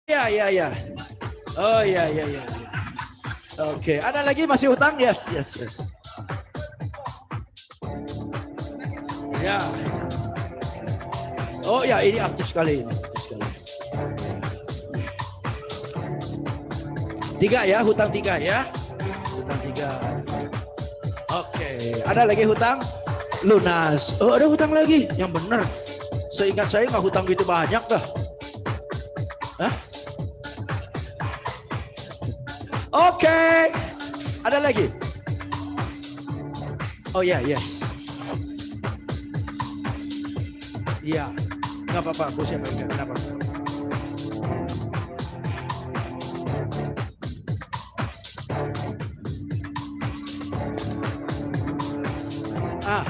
Ya, ya, ya. Oh, ya, ya, ya. Oke, ada lagi masih hutang? Yes, yes, yes. Ya. Oh ya, ini aktif sekali ini. Aktif sekali. 3 ya, hutang 3 ya. Hutang 3. Oke, ada lagi hutang? Lunas. Oh, ada hutang lagi. Yang benar. Seingat saya nggak hutang gitu banyak dah. Hah? Oke. Ada lagi? Oh ya, yes. Iya. Nggak apa-apa, bos yang pegang. Nggak apa-apa. Ah.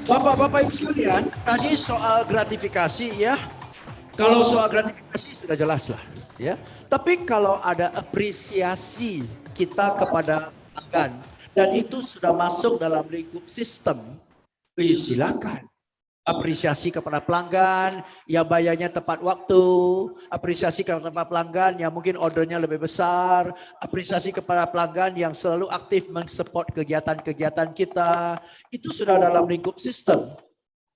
Bapak-bapak Ibu sekalian, tadi soal gratifikasi ya. Kalau soal gratifikasi sudah jelas lah, ya. Tapi kalau ada apresiasi kita kepada pelanggan dan itu sudah masuk dalam lingkup sistem, silakan. Apresiasi kepada pelanggan yang bayarnya tepat waktu, apresiasi kepada pelanggan yang mungkin ordernya lebih besar, apresiasi kepada pelanggan yang selalu aktif mensupport kegiatan-kegiatan kita, itu sudah dalam lingkup sistem.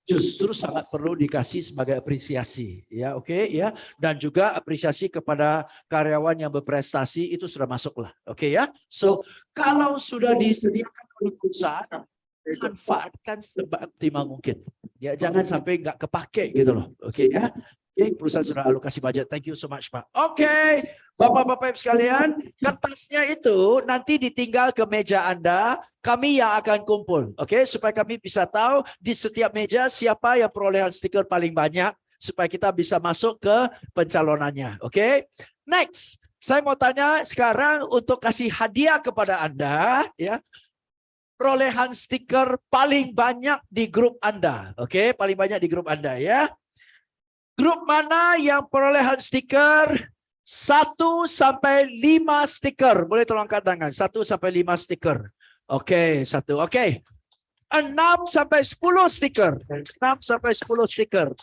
Justru sangat perlu dikasih sebagai apresiasi, ya, oke, ya, dan juga apresiasi kepada karyawan yang berprestasi itu sudah masuk lah, oke ya. So kalau sudah disediakan oleh perusahaan, manfaatkan seoptimal mungkin. Ya, jangan sampai nggak kepake gitu loh. Oke ya. Oke, perusahaan sudah alokasi budget. Thank you so much, Pak. Oke, Bapak-bapak sekalian, kertasnya itu nanti ditinggal ke meja Anda, kami yang akan kumpul. Oke, supaya kami bisa tahu di setiap meja siapa yang perolehan stiker paling banyak supaya kita bisa masuk ke pencalonannya. Oke. Next, saya mau tanya sekarang untuk kasih hadiah kepada Anda, ya. Perolehan stiker paling banyak di grup Anda. Oke, paling banyak di grup Anda ya. Grup mana yang perolehan stiker 1 sampai 5 stiker? Boleh tolong angkat tangan. 1 sampai 5 stiker. Oke, 1. Oke. 6 sampai 10 stiker. 6 sampai 10 stiker.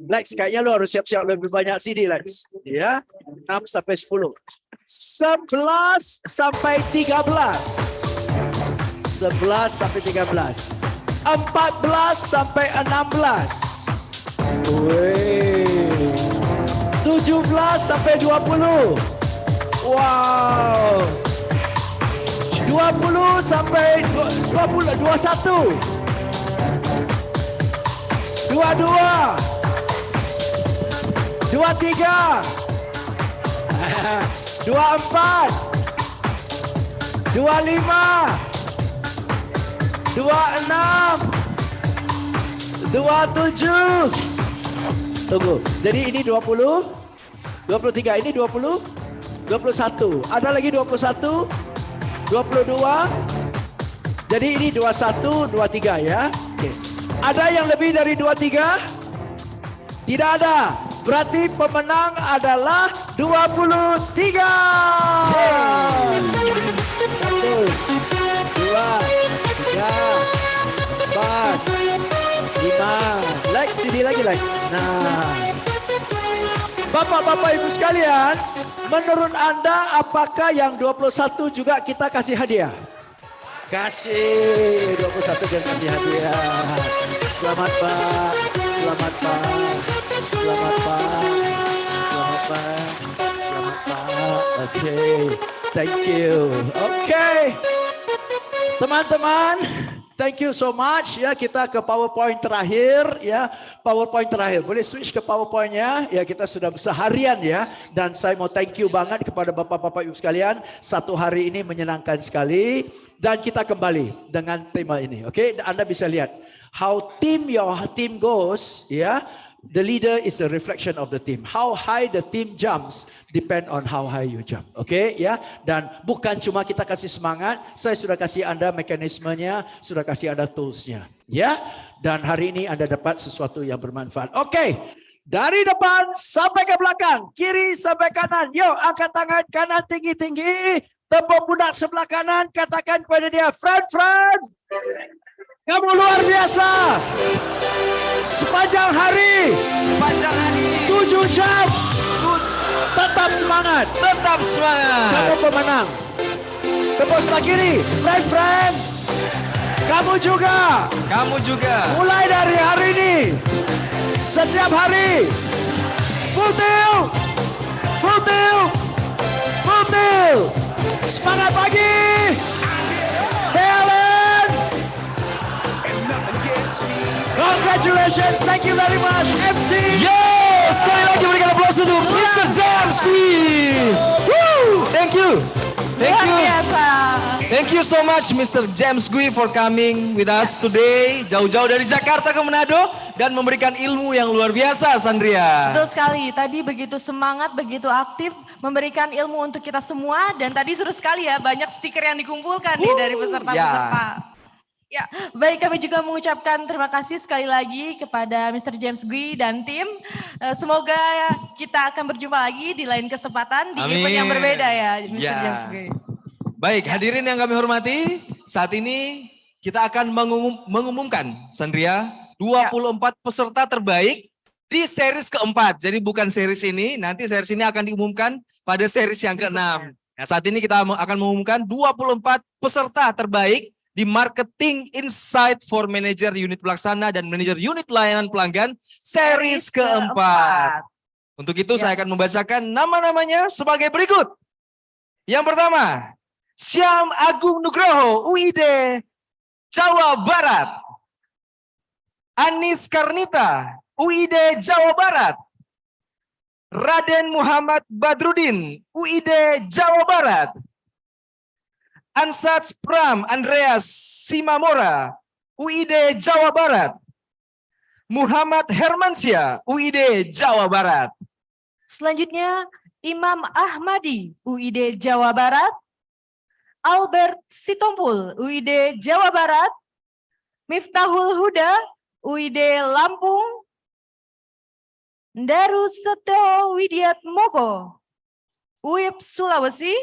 Lex, kayaknya lo harus siap-siap lebih banyak CD, Lex. Ya. 6 sampai 10. 11 sampai 13. 11 sampai 13. 14 sampai 16. Wih. 17 sampai 20. Wow. 20 sampai 20, 21. 22. 23. 24. 25. 26, 27. Tunggu. Jadi ini 20, 23, ini 20, 21. Ada lagi 21, 22. Jadi ini 21, 23 ya. Oke. Ada yang lebih dari 23? Tidak ada. Berarti pemenang adalah 23. 1, 2, 3, 4, 5. Lex, sini lagi Lex. Nah. Bapak-bapak Ibu sekalian, menurut Anda apakah yang 21 juga kita kasih hadiah? Kasih, 21 kita kasih hadiah. Selamat Pak, selamat Pak, selamat Pak, selamat Pak, selamat Pak. Oke, thank you. Oke, teman-teman. Thank you so much ya, kita ke PowerPoint terakhir ya. PowerPoint terakhir. Boleh switch ke PowerPoint-nya? Ya, kita sudah seharian ya, dan saya mau thank you banget kepada Bapak-bapak Ibu sekalian. Satu hari ini menyenangkan sekali dan kita kembali dengan tema ini. Oke, Anda bisa lihat how your team goes ya. The leader is a reflection of the team. How high the team jumps depend on how high you jump. Oke, ya. Dan bukan cuma kita kasih semangat, saya sudah kasih Anda mekanismenya, sudah kasih Anda toolsnya, ya. Dan hari ini Anda dapat sesuatu yang bermanfaat. Oke, dari depan sampai ke belakang, kiri sampai kanan. Yuk, angkat tangan kanan tinggi-tinggi, tepuk pundak sebelah kanan, katakan kepada dia, friend, kamu luar biasa. Sepanjang hari 7 jam tetap semangat, kamu pemenang. Tepuk sebelah kiri, friend, kamu juga mulai dari hari ini, setiap hari full tilt, semangat pagi, Helen. Congratulations, thank you very much, MC. Yes, sekali lagi berikan aplaus untuk Mr. James Gui. Thank you. Thank you so much Mr. James Gui for coming with us today. Jauh-jauh dari Jakarta ke Manado dan memberikan ilmu yang luar biasa, Sandria. Betul sekali, tadi begitu semangat, begitu aktif memberikan ilmu untuk kita semua, dan tadi seru sekali ya, banyak stiker yang dikumpulkan nih dari peserta-peserta. Ya, baik, kami juga mengucapkan terima kasih sekali lagi kepada Mr. James Gui dan tim. Semoga kita akan berjumpa lagi di lain kesempatan di event yang berbeda ya, Mr. James Gui. Baik, hadirin yang kami hormati, saat ini kita akan mengumumkan, Sandria, 24 peserta terbaik di series keempat. Jadi bukan series ini, nanti series ini akan diumumkan pada series yang ke-6. Nah, saat ini kita akan mengumumkan 24 peserta terbaik di Marketing Insight for Manager Unit Pelaksana dan Manager Unit Layanan Pelanggan series keempat. Untuk itu saya akan membacakan nama-namanya sebagai berikut. Yang pertama, Syam Agung Nugroho, UID Jawa Barat. Anis Karnita, UID Jawa Barat. Raden Muhammad Badrudin, UID Jawa Barat. Ansats Pram Andreas Simamora, UID Jawa Barat. Muhammad Hermansyah, UID Jawa Barat. Selanjutnya Imam Ahmadi, UID Jawa Barat. Albert Sitompul, UID Jawa Barat. Miftahul Huda, UID Lampung. Darusetyo Widiat Moko, UIP Sulawesi.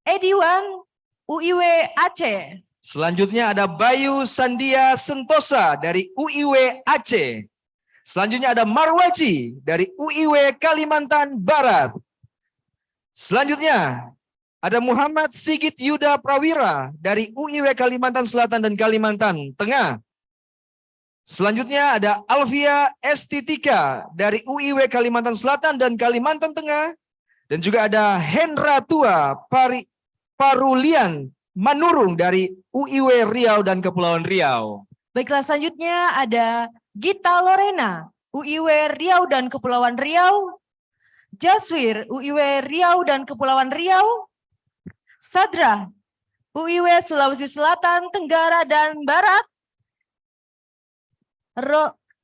Ediwan, UIW Aceh. Selanjutnya ada Bayu Sandia Sentosa dari UIW Aceh. Selanjutnya ada Marwaji dari UIW Kalimantan Barat. Selanjutnya ada Muhammad Sigit Yuda Prawira dari UIW Kalimantan Selatan dan Kalimantan Tengah. Selanjutnya ada Alvia Estitika dari UIW Kalimantan Selatan dan Kalimantan Tengah. Dan juga ada Hendra Tua Parulian Manurung dari UIW Riau dan Kepulauan Riau. Baiklah, selanjutnya ada Gita Lorena, UIW Riau dan Kepulauan Riau. Jaswir, UIW Riau dan Kepulauan Riau. Sadra, UIW Sulawesi Selatan, Tenggara dan Barat.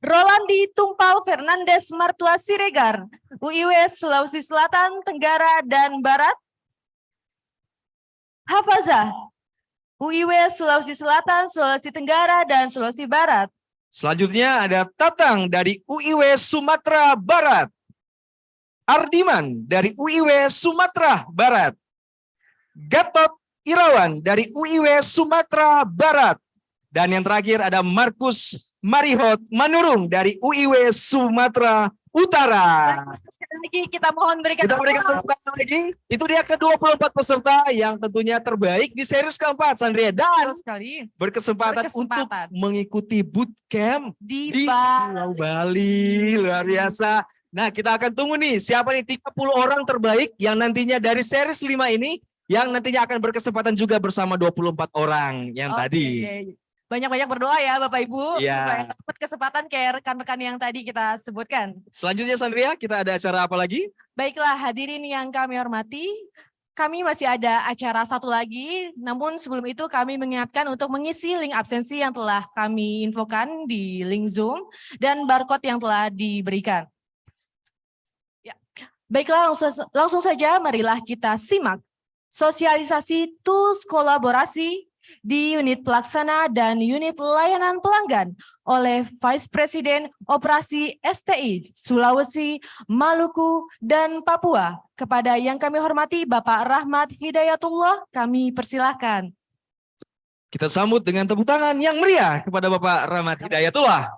Rolandi Tumpal Fernandes Martua Siregar, UIW Sulawesi Selatan, Tenggara dan Barat. Hafazah, UIW Sulawesi Selatan, Sulawesi Tenggara, dan Sulawesi Barat. Selanjutnya ada Tatang dari UIW Sumatera Barat. Ardiman dari UIW Sumatera Barat. Gatot Irawan dari UIW Sumatera Barat. Dan yang terakhir ada Markus Marihot Manurung dari UIW Sumatera Utara. Sekali lagi kita mohon berikan Kita berikan tepuk tangan lagi. Itu dia ke-24 peserta yang tentunya terbaik di series keempat, Sandria. Dan sekali berkesempatan untuk mengikuti bootcamp di di Pulau Bali. Luar biasa. Nah, kita akan tunggu nih siapa nih 30 orang terbaik yang nantinya dari series 5 ini yang nantinya akan berkesempatan juga bersama 24 orang yang tadi. Banyak-banyak berdoa ya Bapak Ibu Iya. supaya dapat kesempatan kayak rekan-rekan yang tadi kita sebutkan. Selanjutnya Sandria, kita ada acara apa lagi? Baiklah hadirin yang kami hormati, kami masih ada acara satu lagi, namun sebelum itu kami mengingatkan untuk mengisi link absensi yang telah kami infokan di link Zoom dan barcode yang telah diberikan. Ya. Baiklah langsung saja marilah kita simak sosialisasi tools kolaborasi di unit pelaksana dan unit layanan pelanggan oleh Vice Presiden Operasi STI Sulawesi, Maluku, dan Papua. Kepada yang kami hormati Bapak Rahmat Hidayatullah, kami persilahkan. Kita sambut dengan tepuk tangan yang meriah kepada Bapak Rahmat Hidayatullah.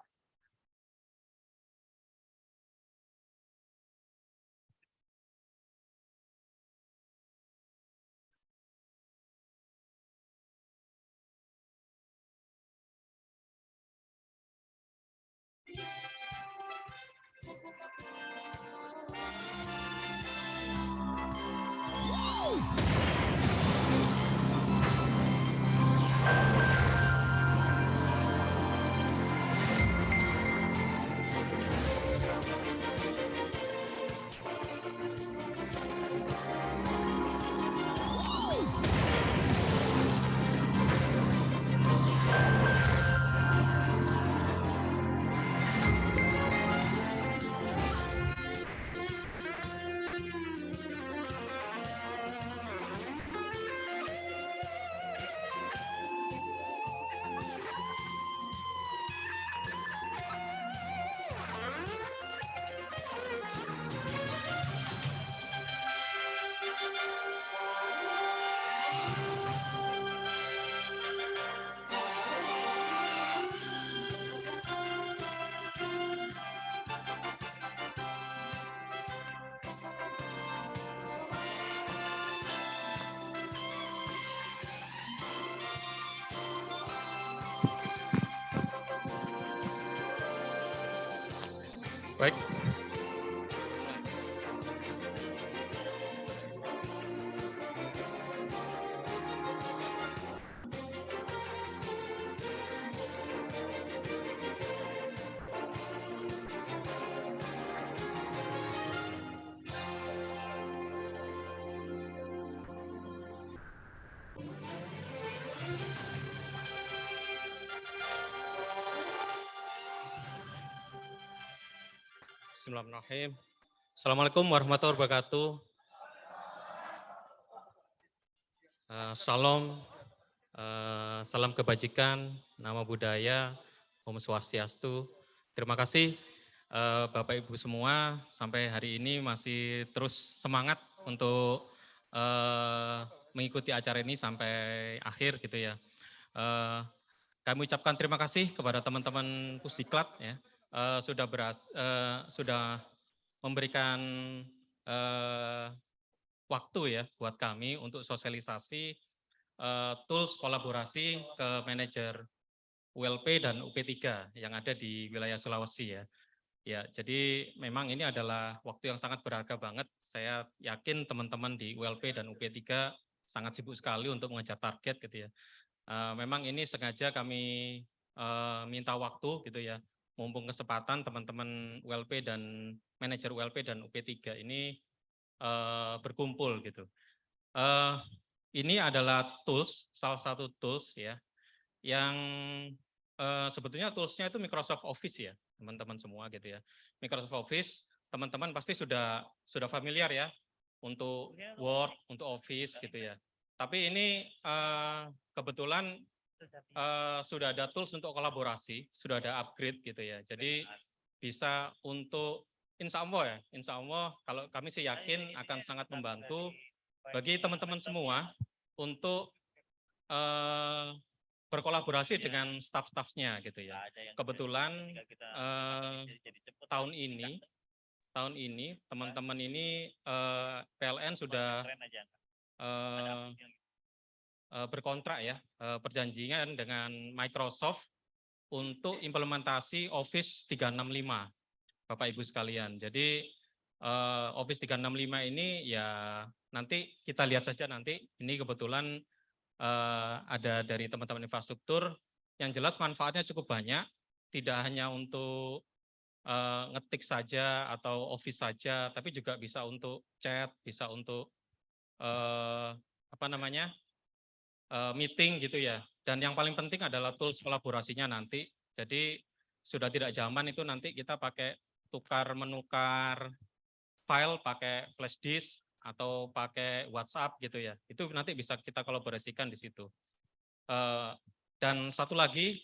Baik. Bismillahirrahmanirrahim. Assalamualaikum warahmatullahi wabarakatuh. Salam, salam kebajikan, nama budaya, Om Swastiastu. Terima kasih Bapak Ibu semua sampai hari ini masih terus semangat untuk mengikuti acara ini sampai akhir gitu ya. Kami ucapkan terima kasih kepada teman-teman Pusdiklat ya. Sudah memberikan waktu ya buat kami untuk sosialisasi tools kolaborasi ke manajer ULP dan UP3 yang ada di wilayah Sulawesi ya. Ya, jadi memang ini adalah waktu yang sangat berharga banget. Saya yakin teman-teman di ULP dan UP3 sangat sibuk sekali untuk mengejar target gitu ya. Memang ini sengaja kami minta waktu gitu ya. Mumpung kesempatan teman-teman ULP dan manajer ULP dan UP3 ini berkumpul gitu. Ini adalah tools, salah satu tools ya, yang sebetulnya toolsnya itu Microsoft Office ya, teman-teman semua gitu ya. Microsoft Office, teman-teman pasti sudah familiar ya, untuk Word, untuk Office gitu ya. Tapi ini kebetulan sudah ada tools untuk kolaborasi, sudah ada upgrade gitu ya. Jadi bisa untuk insya Allah kalau kami sih yakin akan sangat membantu bagi teman-teman semua untuk berkolaborasi dengan staff-staffnya gitu ya. Kebetulan tahun ini teman-teman ini PLN sudah berkontrak ya, perjanjian dengan Microsoft untuk implementasi Office 365, Bapak Ibu sekalian. Jadi Office 365 ini ya nanti kita lihat saja nanti. Ini kebetulan ada dari teman-teman infrastruktur. Yang jelas manfaatnya cukup banyak, tidak hanya untuk ngetik saja atau Office saja, tapi juga bisa untuk chat, bisa untuk meeting gitu ya. Dan yang paling penting adalah tools kolaborasinya nanti. Jadi sudah tidak zaman itu nanti kita pakai menukar file pakai flash disk atau pakai WhatsApp gitu ya. Itu nanti bisa kita kolaborasikan di situ. Dan satu lagi,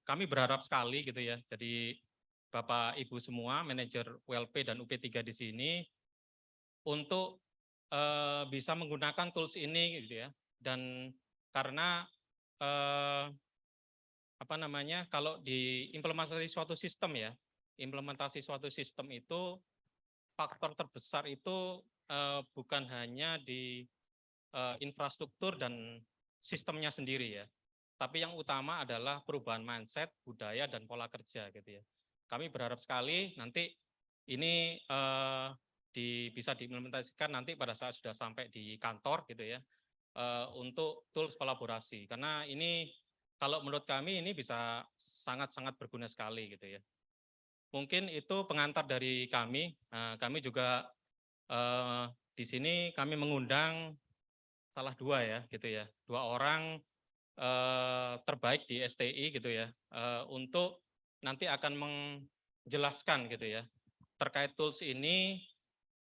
kami berharap sekali gitu ya. Jadi Bapak Ibu semua, manajer ULP dan UP3 di sini untuk bisa menggunakan tools ini gitu ya. Dan karena kalau diimplementasi suatu sistem ya, implementasi suatu sistem itu faktor terbesar itu bukan hanya di infrastruktur dan sistemnya sendiri ya, tapi yang utama adalah perubahan mindset, budaya dan pola kerja gitu ya. Kami berharap sekali nanti ini bisa diimplementasikan nanti pada saat sudah sampai di kantor gitu ya, untuk tools kolaborasi, karena ini kalau menurut kami ini bisa sangat-sangat berguna sekali gitu ya. Mungkin itu pengantar dari kami. Kami juga di sini kami mengundang salah dua ya gitu ya, 2 orang terbaik di STI gitu ya, untuk nanti akan menjelaskan gitu ya terkait tools ini,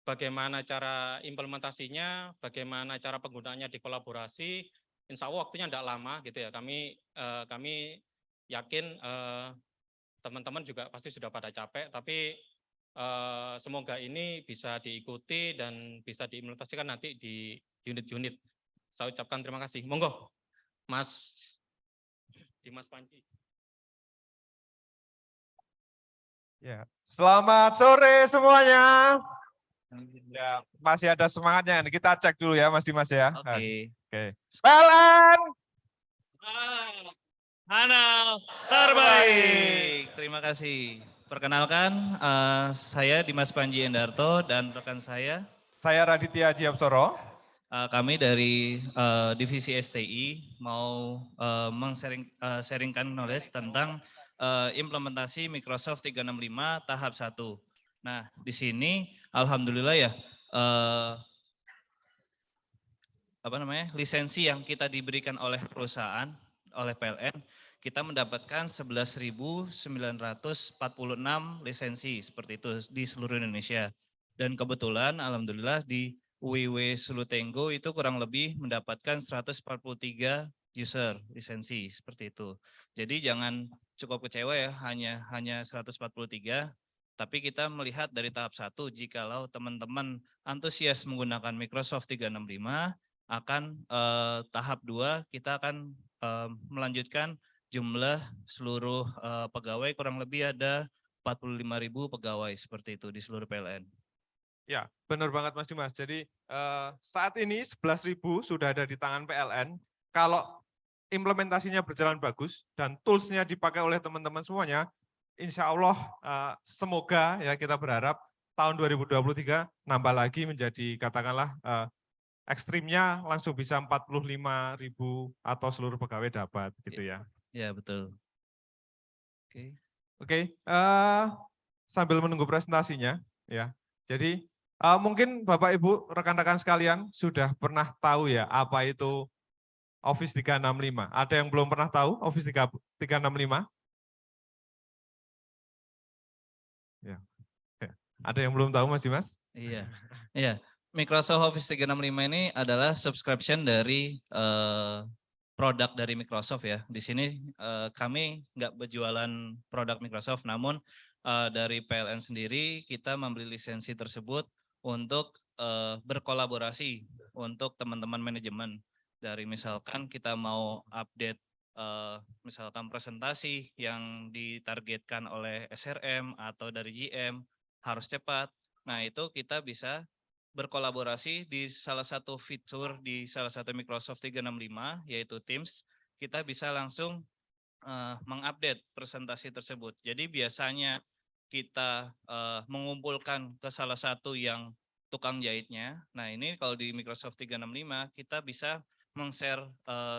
bagaimana cara implementasinya, bagaimana cara penggunaannya di kolaborasi. Insya Allah waktunya tidak lama gitu ya. Kami yakin teman-teman juga pasti sudah pada capek, tapi semoga ini bisa diikuti dan bisa diimplementasikan nanti di unit-unit. Saya ucapkan terima kasih. Monggo, Mas Dimas Panji. Ya, selamat sore semuanya. Ya, masih ada semangatnya. Kita cek dulu ya, Mas Dimas ya. Oke. Oke. PLN. Hanal terbaik. Terima kasih. Perkenalkan, saya Dimas Panji Endarto dan rekan saya. Saya Raditya Jiapsoro. Kami dari divisi STI mau sharingkan knowledge tentang implementasi Microsoft 365 tahap 1. Nah, di sini alhamdulillah ya lisensi yang kita diberikan oleh perusahaan, oleh PLN, kita mendapatkan 11.946 lisensi seperti itu di seluruh Indonesia. Dan kebetulan alhamdulillah di UIW Sulutenggo itu kurang lebih mendapatkan 143 user lisensi seperti itu. Jadi jangan cukup kecewa ya hanya 143. Tapi kita melihat dari tahap 1, jikalau teman-teman antusias menggunakan Microsoft 365, akan tahap 2 kita akan melanjutkan jumlah seluruh pegawai, kurang lebih ada 45.000 pegawai seperti itu di seluruh PLN. Ya, benar banget Mas Dimas. Jadi saat ini 11.000 sudah ada di tangan PLN. Kalau implementasinya berjalan bagus dan tools-nya dipakai oleh teman-teman semuanya, insya Allah semoga ya kita berharap tahun 2023 nambah lagi menjadi katakanlah ekstrimnya langsung bisa 45.000 atau seluruh pegawai dapat gitu ya. Ya betul. Oke. Sambil menunggu presentasinya ya. Jadi mungkin Bapak Ibu rekan-rekan sekalian sudah pernah tahu ya apa itu Office 365. Ada yang belum pernah tahu Office 365? Ya. Ada yang belum tahu Mas Dimas? Iya. Iya. Microsoft Office 365 ini adalah subscription dari produk dari Microsoft ya. Di sini kami nggak berjualan produk Microsoft, namun dari PLN sendiri kita membeli lisensi tersebut untuk berkolaborasi untuk teman-teman manajemen. Dari misalkan kita mau update misalkan presentasi yang ditargetkan oleh SRM atau dari GM harus cepat. Nah, itu kita bisa berkolaborasi di salah satu fitur di salah satu Microsoft 365 yaitu Teams. Kita bisa langsung mengupdate presentasi tersebut. Jadi biasanya kita mengumpulkan ke salah satu yang tukang jahitnya. Nah, ini kalau di Microsoft 365 kita bisa meng-share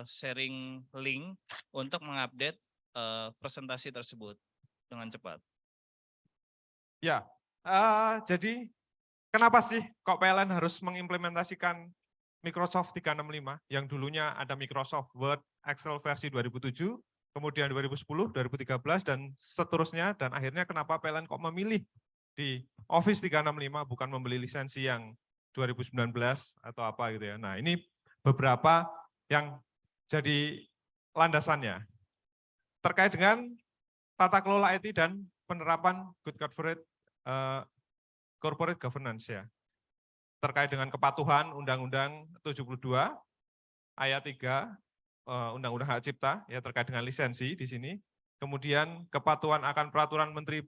sharing link untuk mengupdate presentasi tersebut dengan cepat. Ya, jadi kenapa sih kok PLN harus mengimplementasikan Microsoft 365 yang dulunya ada Microsoft Word, Excel versi 2007, kemudian 2010, 2013, dan seterusnya, dan akhirnya kenapa PLN kok memilih di Office 365 bukan membeli lisensi yang 2019 atau apa gitu ya. Nah, ini beberapa yang jadi landasannya. Terkait dengan tata kelola IT dan penerapan good corporate governance ya. Terkait dengan kepatuhan Undang-Undang 72 ayat 3 Undang-Undang Hak Cipta ya terkait dengan lisensi di sini. Kemudian kepatuhan akan peraturan Menteri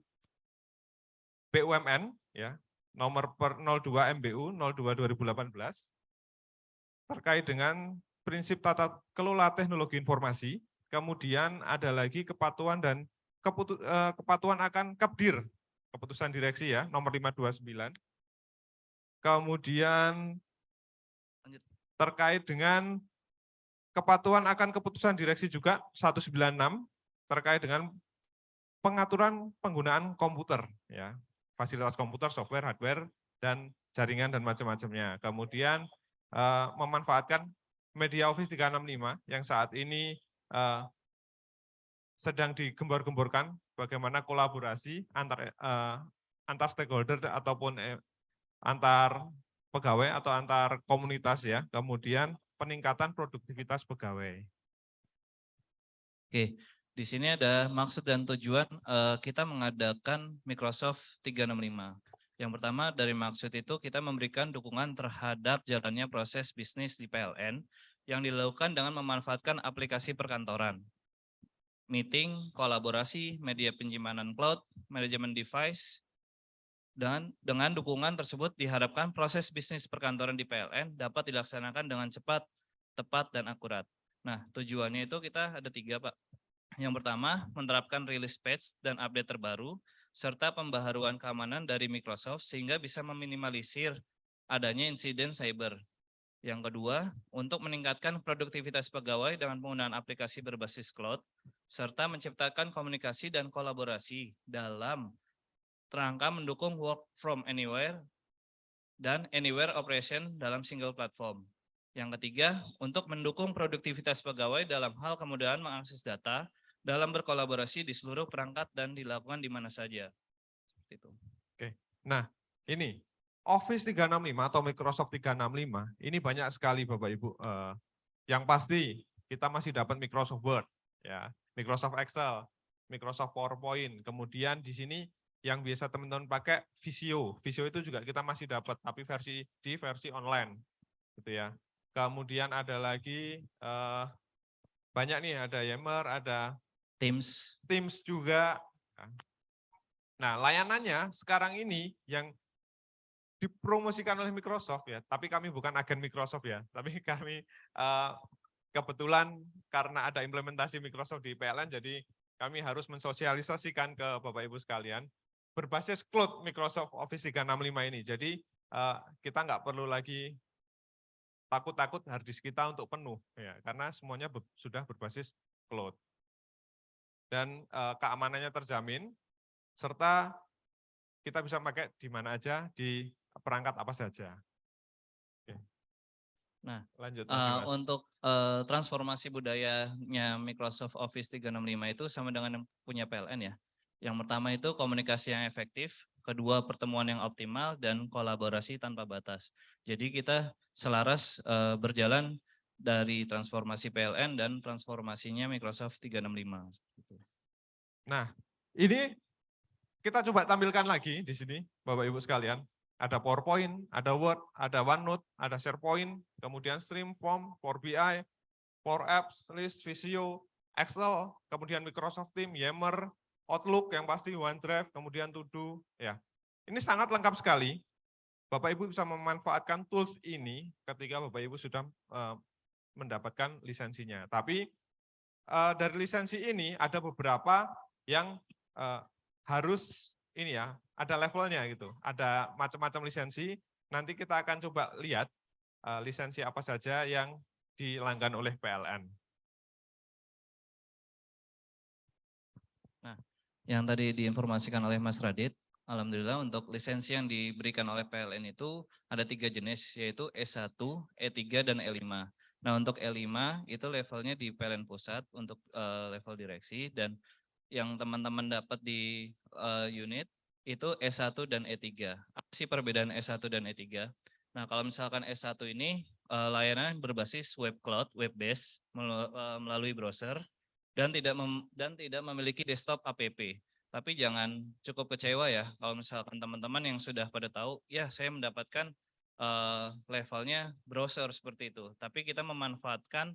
BUMN ya nomor 02 MBU 02 2018 terkait dengan prinsip tata kelola teknologi informasi. Kemudian ada lagi kepatuhan dan kepatuhan akan KEPDIR, keputusan direksi ya, nomor 529. Kemudian terkait dengan kepatuhan akan keputusan direksi juga 196 terkait dengan pengaturan penggunaan komputer ya, fasilitas komputer, software, hardware, dan jaringan dan macam-macamnya. Kemudian memanfaatkan media Office 365 yang saat ini sedang digembar-gemborkan bagaimana kolaborasi antar stakeholder ataupun antar pegawai atau antar komunitas ya, kemudian peningkatan produktivitas pegawai. Oke, di sini ada maksud dan tujuan kita mengadakan Microsoft 365. Yang pertama dari maksud itu kita memberikan dukungan terhadap jalannya proses bisnis di PLN yang dilakukan dengan memanfaatkan aplikasi perkantoran, meeting, kolaborasi, media penyimpanan cloud, manajemen device, dan dengan dukungan tersebut diharapkan proses bisnis perkantoran di PLN dapat dilaksanakan dengan cepat, tepat, dan akurat. Nah, tujuannya itu kita ada 3, Pak. Yang pertama, menerapkan release patch dan update terbaru, serta pembaharuan keamanan dari Microsoft sehingga bisa meminimalisir adanya insiden cyber. Yang kedua, untuk meningkatkan produktivitas pegawai dengan penggunaan aplikasi berbasis cloud, serta menciptakan komunikasi dan kolaborasi dalam rangka mendukung work from anywhere dan anywhere operation dalam single platform. Yang ketiga, untuk mendukung produktivitas pegawai dalam hal kemudahan mengakses data dalam berkolaborasi di seluruh perangkat dan dilakukan di mana saja. Seperti itu. Oke. Nah, ini Office 365 atau Microsoft 365 ini banyak sekali Bapak Ibu. Yang pasti kita masih dapat Microsoft Word, ya, Microsoft Excel, Microsoft PowerPoint. Kemudian di sini yang biasa teman-teman pakai Visio. Visio itu juga kita masih dapat, tapi versi online, gitu ya. Kemudian ada lagi banyak nih, ada Yammer, ada Teams juga. Nah, layanannya sekarang ini yang dipromosikan oleh Microsoft ya, tapi kami bukan agen Microsoft ya, tapi kami kebetulan karena ada implementasi Microsoft di PLN, jadi kami harus mensosialisasikan ke Bapak Ibu sekalian berbasis cloud Microsoft Office 365 ini. Jadi kita nggak perlu lagi takut-takut hard disk kita untuk penuh ya, karena semuanya sudah berbasis cloud. Dan keamanannya terjamin, serta kita bisa pakai di mana aja, di perangkat apa saja. Oke. Nah, lanjut Mas. untuk transformasi budayanya Microsoft Office 365 itu sama dengan yang punya PLN ya. Yang pertama itu komunikasi yang efektif, kedua pertemuan yang optimal, dan kolaborasi tanpa batas. Jadi kita selaras berjalan dari transformasi PLN dan transformasinya Microsoft 365. Nah, ini kita coba tampilkan lagi di sini, Bapak Ibu sekalian. Ada PowerPoint, ada Word, ada OneNote, ada SharePoint, kemudian Streamform, Power BI, Power Apps, List, Visio, Excel, kemudian Microsoft Teams, Yammer, Outlook yang pasti OneDrive, kemudian To Do, ya. Ini sangat lengkap sekali. Bapak Ibu bisa memanfaatkan tools ini ketika Bapak Ibu sudah mendapatkan lisensinya. Tapi dari lisensi ini ada beberapa yang harus ini ya, ada levelnya gitu. Ada macam-macam lisensi. Nanti kita akan coba lihat lisensi apa saja yang dilanggan oleh PLN. Nah, yang tadi diinformasikan oleh Mas Radit, alhamdulillah untuk lisensi yang diberikan oleh PLN itu ada 3 jenis, yaitu S1, E3, dan E5. Nah, untuk E5 itu levelnya di PLN Pusat untuk level direksi, dan yang teman-teman dapat di unit itu S1 dan E3. Apa sih perbedaan S1 dan E3? Nah, kalau misalkan S1 ini layanan berbasis web cloud, web based melalui browser, dan tidak memiliki desktop app. Tapi jangan cukup kecewa ya kalau misalkan teman-teman yang sudah pada tahu, ya saya mendapatkan levelnya browser seperti itu. Tapi kita memanfaatkan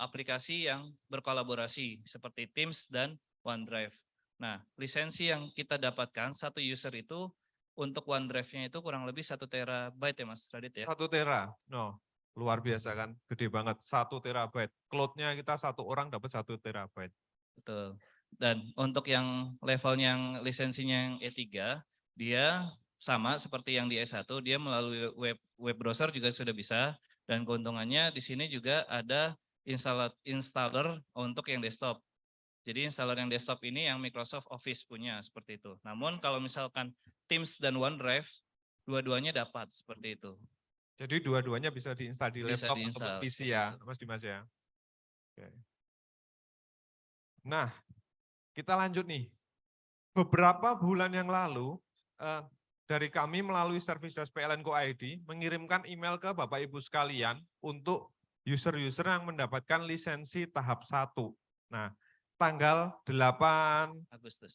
aplikasi yang berkolaborasi seperti Teams dan OneDrive. Nah, lisensi yang kita dapatkan satu user itu untuk OneDrive-nya itu kurang lebih 1 terabyte ya Mas Radit ya. 1 tera, no, luar biasa kan, gede banget, 1 terabyte. Cloud-nya kita 1 orang dapat 1 terabyte. Betul. Dan untuk yang levelnya yang lisensinya yang E3, dia sama seperti yang di S1, dia melalui web browser juga sudah bisa, dan keuntungannya di sini juga ada installer untuk yang desktop. Jadi installer yang desktop ini yang Microsoft Office punya seperti itu. Namun kalau misalkan Teams dan OneDrive, dua-duanya dapat seperti itu. Jadi dua-duanya bisa diinstal di Bisa laptop diinstal, atau PC ya, Mas Dimas ya. Oke. Nah, kita lanjut nih. Beberapa bulan yang lalu, dari kami melalui service desk PLN Go ID mengirimkan email ke Bapak Ibu sekalian untuk user-user yang mendapatkan lisensi tahap 1. Nah, tanggal 8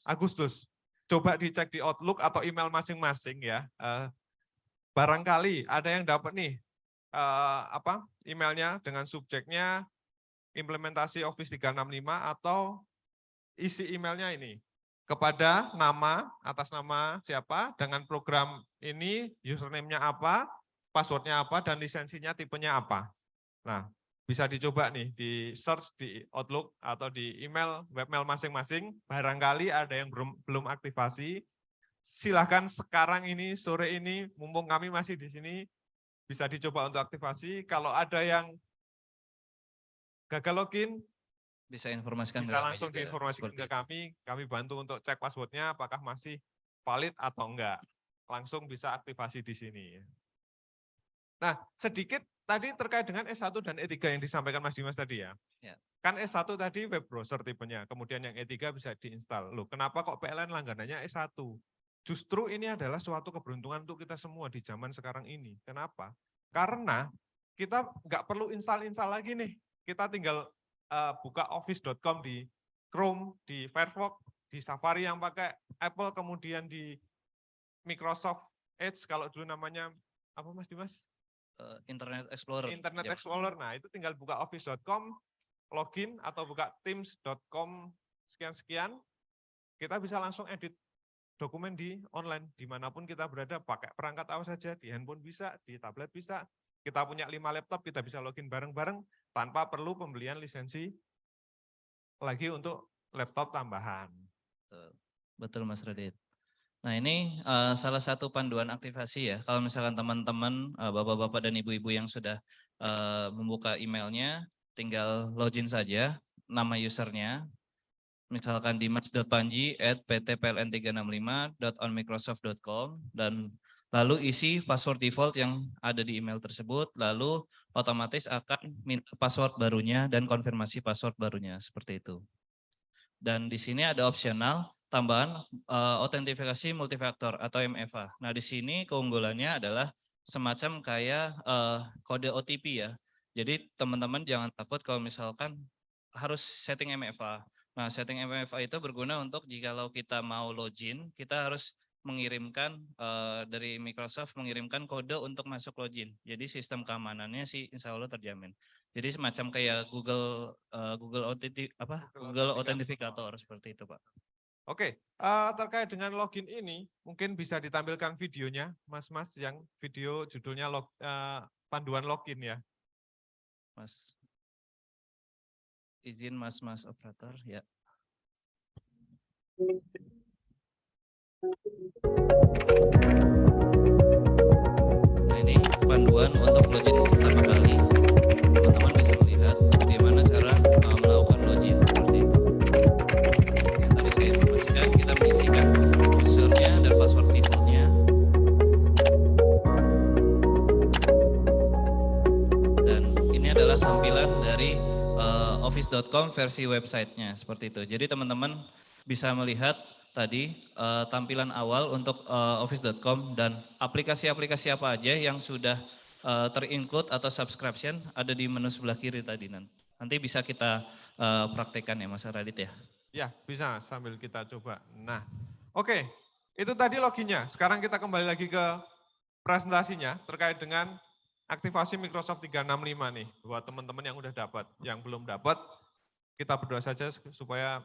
Agustus. Coba dicek di Outlook atau email masing-masing ya. Barangkali ada yang dapat nih emailnya dengan subjeknya implementasi Office 365 atau isi emailnya ini kepada nama, atas nama siapa, dengan program ini, username-nya apa, password-nya apa, dan lisensinya tipenya apa. Nah, bisa dicoba nih, di search di Outlook atau di email, webmail masing-masing, barangkali ada yang belum aktivasi, silahkan sekarang ini, sore ini, mumpung kami masih di sini, bisa dicoba untuk aktivasi. Kalau ada yang gagal login, bisa informasikan bisa langsung diinformasikan ke kami bantu untuk cek passwordnya apakah masih valid atau enggak. Langsung bisa aktivasi di sini. Nah, sedikit tadi terkait dengan S1 dan E3 yang disampaikan Mas Dimas tadi ya. Kan S1 tadi web browser tipenya, kemudian yang E3 bisa diinstal. Loh, kenapa kok PLN langganannya S1? Justru ini adalah suatu keberuntungan untuk kita semua di zaman sekarang ini. Kenapa? Karena kita nggak perlu install lagi nih. Kita tinggal buka office.com di Chrome, di Firefox, di Safari yang pakai Apple, kemudian di Microsoft Edge, kalau dulu namanya apa Mas Dimas? Internet Explorer. Internet Explorer. Nah, itu tinggal buka office.com, login atau buka teams.com sekian-sekian, kita bisa langsung edit dokumen di online, dimanapun kita berada, pakai perangkat apa saja, di handphone bisa, di tablet bisa, kita punya 5 laptop, kita bisa login bareng-bareng, tanpa perlu pembelian lisensi lagi untuk laptop tambahan. Betul Mas Radit. Nah ini salah satu panduan aktivasi ya, kalau misalkan teman-teman, bapak-bapak dan ibu-ibu yang sudah membuka emailnya, tinggal login saja, nama usernya, misalkan dimas.panji@ptpln365.onmicrosoft.com, dan lalu isi password default yang ada di email tersebut, lalu otomatis akan minta password barunya dan konfirmasi password barunya, seperti itu. Dan di sini ada opsional tambahan autentifikasi multifaktor atau MFA. Nah di sini keunggulannya adalah semacam kayak kode OTP ya. Jadi teman-teman jangan takut kalau misalkan harus setting MFA. Nah, setting MFA itu berguna untuk jikalau kita mau login, kita harus mengirimkan dari Microsoft mengirimkan kode untuk masuk login. Jadi sistem keamanannya sih insya Allah terjamin. Jadi semacam kayak Google Authenticator seperti itu, Pak. Oke, terkait dengan login ini, mungkin bisa ditampilkan videonya, Mas-mas, yang video judulnya panduan login ya. Mas, izin Mas operator ya. Nah ini panduan untuk login pertama kali. Teman-teman bisa melihat bagaimana cara melakukan login seperti itu. Yang tadi saya informasikan, kita mengisikan usernya dan password defaultnya. Dan ini adalah tampilan dari office.com versi websitenya seperti itu. Jadi teman-teman bisa melihat tadi tampilan awal untuk office.com dan aplikasi-aplikasi apa aja yang sudah terinclude atau subscription ada di menu sebelah kiri tadi. Nanti bisa kita praktekkan ya Mas Radit ya. Ya, bisa sambil kita coba. Nah, oke, itu tadi loginnya. Sekarang kita kembali lagi ke presentasinya terkait dengan aktivasi Microsoft 365 nih buat teman-teman yang udah dapat. Yang belum dapat, kita berdoa saja supaya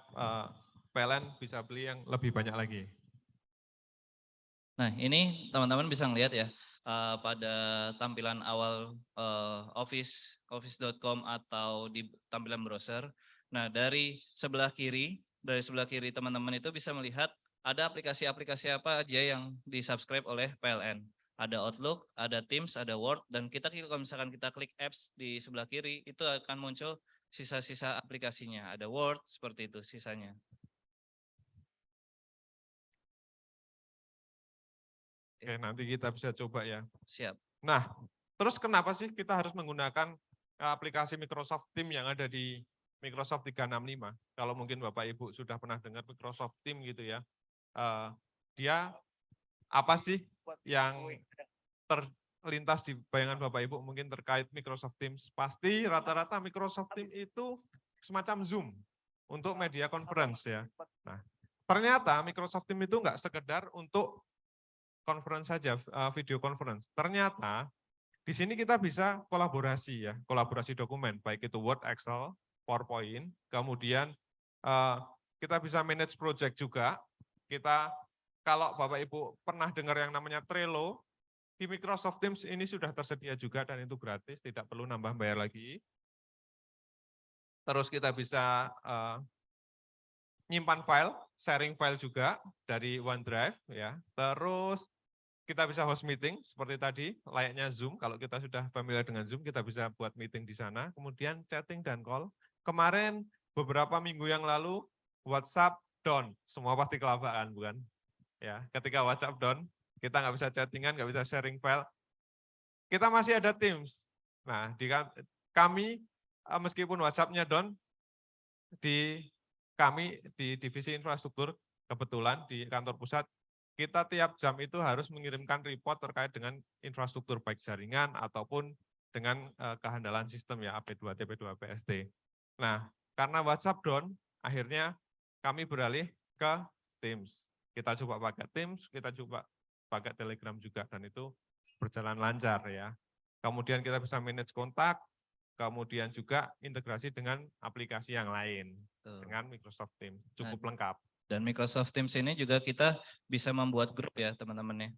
PLN bisa beli yang lebih banyak lagi. Nah ini teman-teman bisa ngelihat ya pada tampilan awal office.com atau di tampilan browser. Nah dari sebelah kiri teman-teman itu bisa melihat ada aplikasi-aplikasi apa aja yang di-subscribe oleh PLN. Ada Outlook, ada Teams, ada Word, dan kalau misalkan kita klik apps di sebelah kiri, itu akan muncul sisa-sisa aplikasinya. Ada Word, seperti itu sisanya. Oke, nanti kita bisa coba ya. Siap. Nah, terus kenapa sih kita harus menggunakan aplikasi Microsoft Teams yang ada di Microsoft 365? Kalau mungkin Bapak Ibu sudah pernah dengar Microsoft Teams gitu ya. Dia apa sih yang terlintas di bayangan Bapak Ibu mungkin terkait Microsoft Teams? Pasti rata-rata Microsoft Teams itu semacam Zoom untuk media conference ya. Nah, ternyata Microsoft Teams itu enggak sekedar untuk conference saja, video conference. Ternyata di sini kita bisa kolaborasi ya, kolaborasi dokumen, baik itu Word, Excel, PowerPoint, kemudian kita bisa manage project juga. Kita kalau Bapak Ibu pernah dengar yang namanya Trello, di Microsoft Teams ini sudah tersedia juga dan itu gratis, tidak perlu nambah bayar lagi. Terus kita bisa nyimpan file, sharing file juga dari OneDrive ya. Terus kita bisa host meeting seperti tadi, layaknya Zoom. Kalau kita sudah familiar dengan Zoom, kita bisa buat meeting di sana. Kemudian chatting dan call. Kemarin beberapa minggu yang lalu WhatsApp down, semua pasti kelabaan, bukan? Ya, ketika WhatsApp down, kita nggak bisa chattingan, nggak bisa sharing file. Kita masih ada Teams. Nah, kami meskipun WhatsApp-nya down, kami di divisi infrastruktur kebetulan di kantor pusat kita tiap jam itu harus mengirimkan report terkait dengan infrastruktur baik jaringan ataupun dengan kehandalan sistem ya AP2, TP2, PST. Nah, karena WhatsApp down, akhirnya kami beralih ke Teams. Kita coba pakai Teams, kita coba pakai Telegram juga dan itu berjalan lancar ya. Kemudian kita bisa manage kontak, kemudian juga integrasi dengan aplikasi yang lain dengan Microsoft Teams. Cukup lengkap. Dan Microsoft Teams ini juga kita bisa membuat grup ya teman-teman ya.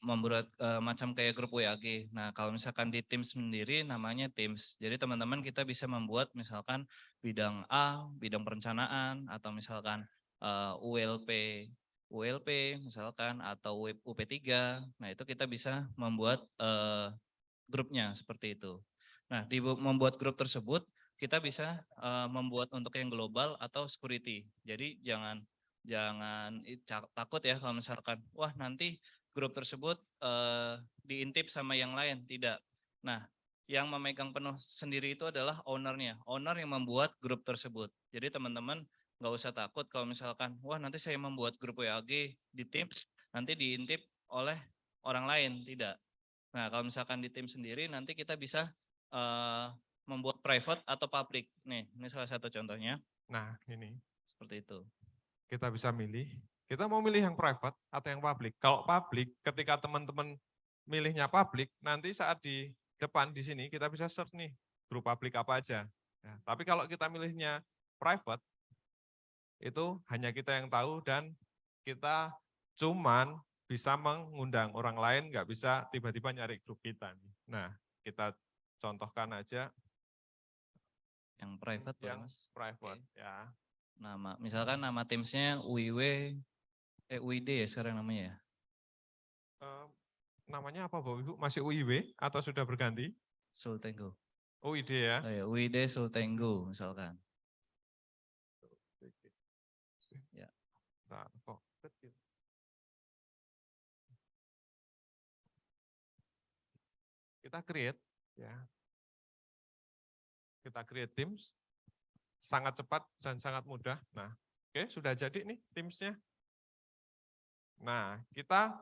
Membuat macam kayak grup WAG. Nah kalau misalkan di Teams sendiri namanya Teams. Jadi teman-teman kita bisa membuat misalkan bidang A, bidang perencanaan, atau misalkan ULP misalkan, atau UP3. Nah itu kita bisa membuat grupnya seperti itu. Nah di membuat grup tersebut kita bisa membuat untuk yang global atau security. Jadi jangan takut ya kalau misalkan wah nanti grup tersebut diintip sama yang lain, tidak. Nah yang memegang penuh sendiri itu adalah ownernya, owner yang membuat grup tersebut. Jadi teman-teman nggak usah takut kalau misalkan wah nanti saya membuat grup WAG di Teams nanti diintip oleh orang lain, tidak. Nah kalau misalkan di tim sendiri nanti kita bisa membuat private atau public. Nih, ini salah satu contohnya. Nah, ini. Seperti itu. Kita bisa milih Kita mau milih yang private atau yang public. Kalau public, ketika teman-teman milihnya public, nanti saat di depan di sini kita bisa search nih, grup public apa aja. Ya, tapi kalau kita milihnya private, itu hanya kita yang tahu dan kita cuman bisa mengundang orang lain, nggak bisa tiba-tiba nyari grup kita. Nah, kita contohkan aja Yang private boleh, yang Mas. private Oke. ya. Misalkan nama Teams-nya UID ya sekarang namanya ya. Namanya apa Bapak Ibu? Masih UIW atau sudah berganti? Sultengo. UID ya. Oh ya, UID Sultengo misalkan. Ya. Nah, kok kecil. Kita create ya. Kita create Teams sangat cepat dan sangat mudah. Nah, oke, sudah jadi nih Teams-nya. Nah, kita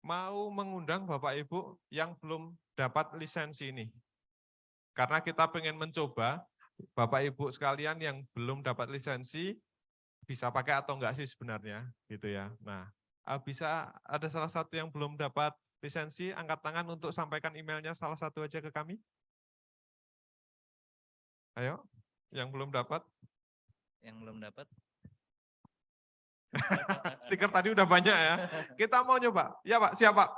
mau mengundang Bapak Ibu yang belum dapat lisensi ini. Karena kita pengen mencoba Bapak Ibu sekalian yang belum dapat lisensi bisa pakai atau enggak sih sebenarnya gitu ya. Nah, bisa ada salah satu yang belum dapat lisensi, angkat tangan untuk sampaikan emailnya salah satu aja ke kami. Ayo, yang belum dapat. Yang belum dapat. Stiker tadi udah banyak ya. Kita mau nyoba. Ya Pak, siap Pak.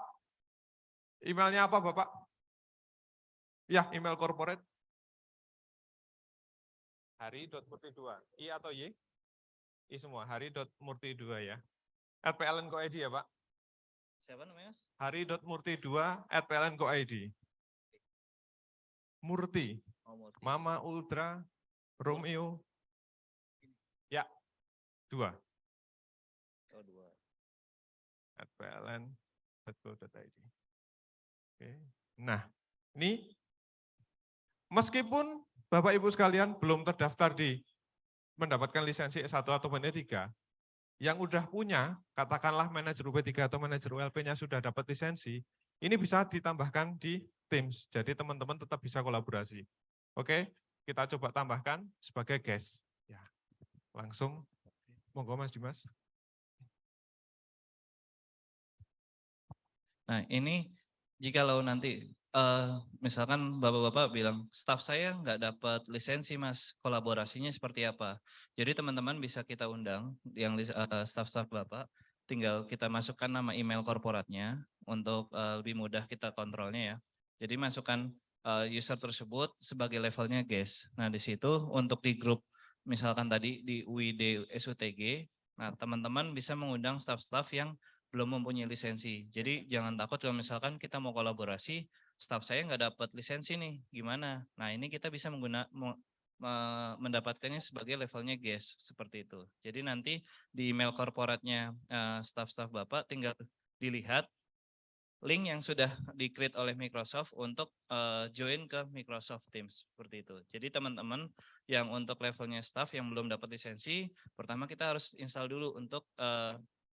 Emailnya apa Bapak? Ya, email corporate. Hari.murti2. I atau Y? I semua. Hari.murti2 ya. @pln.co.id ya Pak. Siapa namanya, Mas? Hari.murti2@pln.co.id. Murti. Oh, Murti. Mama Ultra Romeo. Ya. 2. Oh, 2. @pln.co.id. Oke. Nah, ini meskipun Bapak Ibu sekalian belum terdaftar di mendapatkan lisensi S1 atau UP3, yang udah punya, katakanlah manajer UP3 atau manajer ULP-nya sudah dapat lisensi, ini bisa ditambahkan di Teams. Jadi teman-teman tetap bisa kolaborasi. Oke, kita coba tambahkan sebagai guest. Ya, langsung, monggo Mas Dimas. Nah, ini jikalau nanti misalkan Bapak-bapak bilang, staf saya nggak dapat lisensi Mas, kolaborasinya seperti apa? Jadi teman-teman bisa kita undang, yang staf-staf Bapak, tinggal kita masukkan nama email korporatnya untuk lebih mudah kita kontrolnya ya. Jadi masukkan user tersebut sebagai levelnya guest. Nah di situ untuk di grup, misalkan tadi di UID SUTG, nah teman-teman bisa mengundang staf-staf yang belum mempunyai lisensi. Jadi jangan takut kalau misalkan kita mau kolaborasi, staf saya nggak dapat lisensi nih, gimana? Nah ini kita bisa mendapatkannya sebagai levelnya guest, seperti itu. Jadi nanti di email korporatnya staf-staf Bapak tinggal dilihat link yang sudah di-create oleh Microsoft untuk join ke Microsoft Teams, seperti itu. Jadi teman-teman yang untuk levelnya staff yang belum dapat lisensi, pertama kita harus install dulu untuk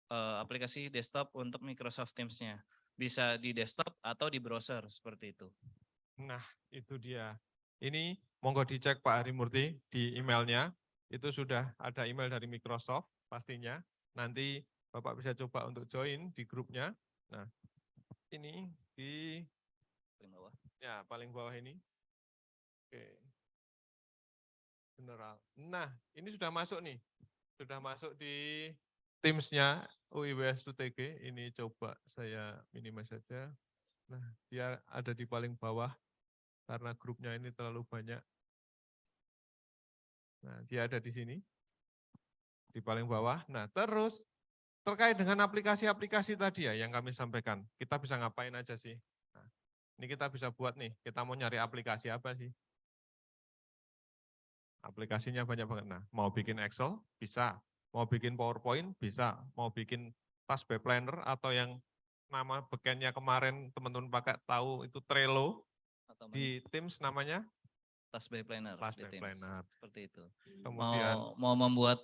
aplikasi desktop untuk Microsoft Teams-nya. Bisa di desktop atau di browser, seperti itu. Nah, itu dia. Ini monggo dicek Pak Harimurti di emailnya. Itu sudah ada email dari Microsoft pastinya. Nanti Bapak bisa coba untuk join di grupnya. Nah, ini di Paling bawah. ya paling bawah ini. Oke. General. Nah, ini sudah masuk nih. Sudah masuk di Teams-nya UIWS UTG. Ini coba saya minimize saja. Nah, dia ada di paling bawah karena grupnya ini terlalu banyak. Nah, dia ada di sini. Di paling bawah. Nah, terus terkait dengan aplikasi-aplikasi tadi ya yang kami sampaikan. Kita bisa ngapain aja sih? Nah, ini kita bisa buat nih. Kita mau nyari aplikasi apa sih? Aplikasinya banyak banget. Nah, mau bikin Excel? Bisa. Mau bikin PowerPoint? Bisa. Mau bikin task by planner atau yang nama backend-nya kemarin teman-teman pakai tahu itu Trello. Atau Di Teams namanya? Task by Planner. Task di by Teams, Planner. seperti itu. Kemudian Mau membuat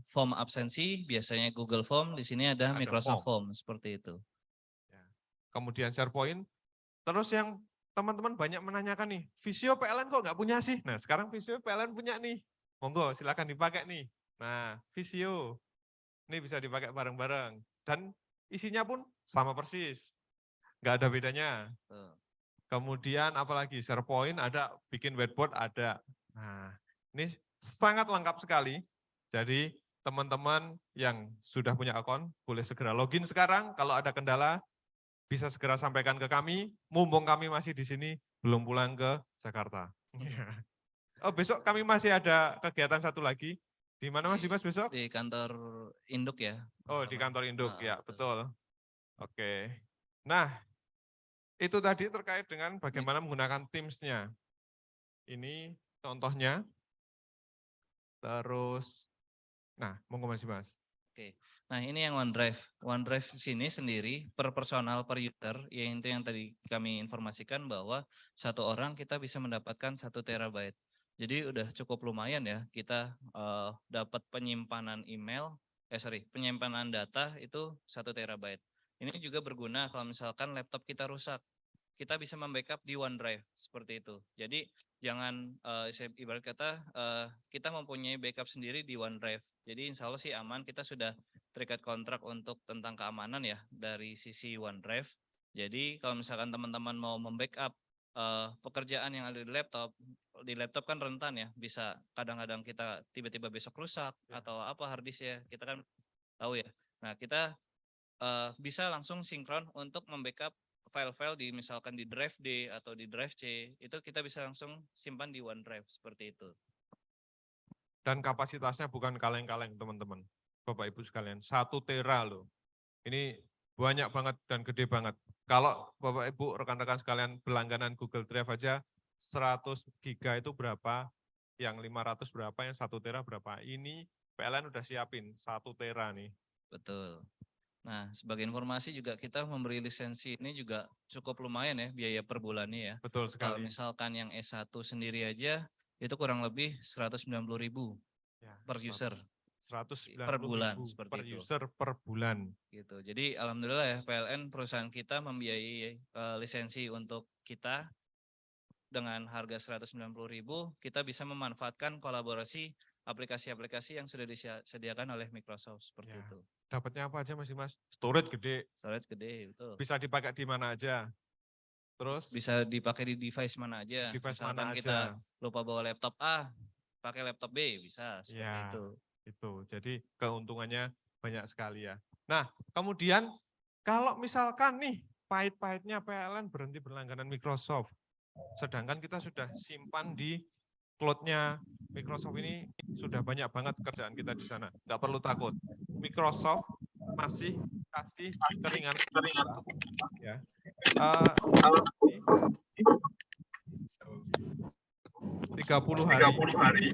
form absensi, biasanya Google Form, di sini ada Microsoft Form, seperti itu. ya. Kemudian SharePoint. Terus yang teman-teman banyak menanyakan nih, Visio PLN kok nggak punya sih? Nah, sekarang Visio PLN punya nih. Monggo, silakan dipakai nih. Nah, Visio. Ini bisa dipakai bareng-bareng. Dan isinya pun sama persis. Nggak ada bedanya. Kemudian apalagi SharePoint ada, bikin whiteboard ada. Nah, ini sangat lengkap sekali. Jadi teman-teman yang sudah punya akun boleh segera login sekarang. Kalau ada kendala bisa segera sampaikan ke kami. Mumpung kami masih di sini, belum pulang ke Jakarta. Oh, besok kami masih ada kegiatan satu lagi. Di mana Mas Dimas besok? Di kantor induk ya. Oh, di kantor induk ya, Betul. betul. Oke. Nah, itu tadi terkait dengan bagaimana menggunakan Teams-nya. Ini contohnya. Terus, nah, monggo Mas Dimas. Oke, nah ini yang OneDrive. OneDrive di sini sendiri per personal per user, yang itu yang tadi kami informasikan bahwa satu orang kita bisa mendapatkan 1 terabyte. Jadi udah cukup lumayan ya kita dapat penyimpanan penyimpanan data itu 1 terabyte. Ini juga berguna kalau misalkan laptop kita rusak. Kita bisa membackup di OneDrive seperti itu. Jadi jangan ibarat kata kita mempunyai backup sendiri di OneDrive. Jadi insya Allah sih aman, kita sudah terikat kontrak untuk tentang keamanan ya dari sisi OneDrive. Jadi kalau misalkan teman-teman mau membackup pekerjaan yang ada di laptop kan rentan ya, bisa kadang-kadang kita tiba-tiba besok rusak atau apa hard disk ya, kita kan tahu ya. Nah kita bisa langsung sinkron untuk membackup file-file di misalkan di drive D atau di drive C, itu kita bisa langsung simpan di OneDrive seperti itu. Dan kapasitasnya bukan kaleng-kaleng teman-teman. Bapak Ibu sekalian, 1 tera loh. Ini banyak banget dan gede banget. Kalau Bapak Ibu rekan-rekan sekalian berlangganan Google Drive aja 100 giga itu berapa, yang 500 berapa, yang 1 tera berapa. Ini PLN udah siapin 1 tera nih. Betul. Nah, sebagai informasi juga kita memberi lisensi ini juga cukup lumayan ya biaya per bulannya ya. Betul Kalau sekali. misalkan yang S1 sendiri aja itu kurang lebih 190.000 Ya, per user 190.000 per bulan seperti per itu. user per bulan. Gitu. Jadi alhamdulillah ya PLN perusahaan kita membiayai lisensi untuk kita dengan harga 190.000, kita bisa memanfaatkan kolaborasi aplikasi-aplikasi yang sudah disediakan oleh Microsoft seperti Ya. itu. Dapatnya apa aja Mas Dimas? Storage gede. Storage gede, betul. Bisa dipakai di mana aja. Terus Bisa dipakai di device mana aja. device Misalkan mana kita aja. lupa bawa laptop A, pakai laptop B bisa seperti Ya, itu. Jadi keuntungannya banyak sekali ya. Nah, kemudian kalau misalkan nih pahit-pahitnya PLN berhenti berlangganan Microsoft, sedangkan kita sudah simpan di cloud-nya Microsoft, ini sudah banyak banget kerjaan kita di sana. Nggak perlu takut. Microsoft masih kasih keringan ya. 30 hari.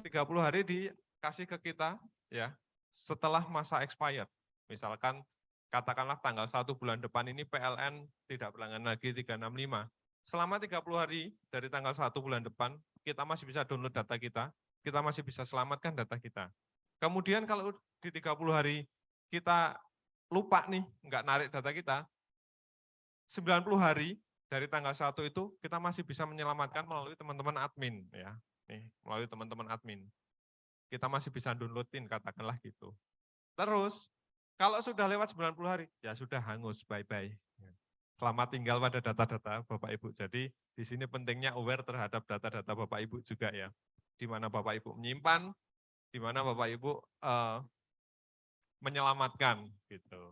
30 hari dikasih ke kita ya setelah masa expired. Misalkan katakanlah tanggal 1 bulan depan ini PLN tidak berlangganan lagi 365. Selama 30 hari dari tanggal 1 bulan depan, kita masih bisa download data kita masih bisa selamatkan data kita. Kemudian kalau di 30 hari kita lupa nih, nggak narik data kita, 90 hari dari tanggal 1 itu kita masih bisa menyelamatkan melalui teman-teman admin ya. Nih, melalui teman-teman admin. Kita masih bisa downloadin katakanlah gitu. Terus kalau sudah lewat 90 hari, ya sudah hangus, bye-bye. Selamat tinggal pada data-data Bapak Ibu. Jadi di sini pentingnya aware terhadap data-data Bapak Ibu juga ya. Di mana Bapak Ibu menyimpan, di mana Bapak Ibu menyelamatkan gitu.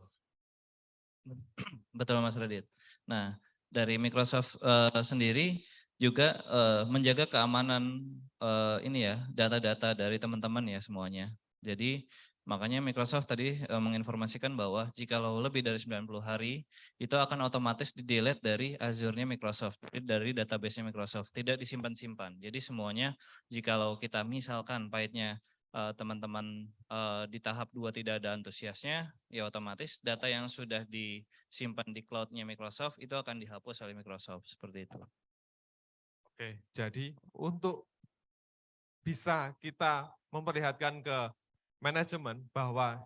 Betul Mas Radit. Nah, dari Microsoft sendiri juga menjaga keamanan ini ya, data-data dari teman-teman ya semuanya. Jadi makanya Microsoft tadi menginformasikan bahwa jikalau lebih dari 90 hari, itu akan otomatis di-delete dari Azure-nya Microsoft, dari database-nya Microsoft, tidak disimpan-simpan. Jadi semuanya jikalau kita misalkan pahitnya teman-teman di tahap 2 tidak ada antusiasnya, ya otomatis data yang sudah disimpan di cloud-nya Microsoft itu akan dihapus oleh Microsoft, seperti itu. Oke, jadi untuk bisa kita memperlihatkan ke manajemen bahwa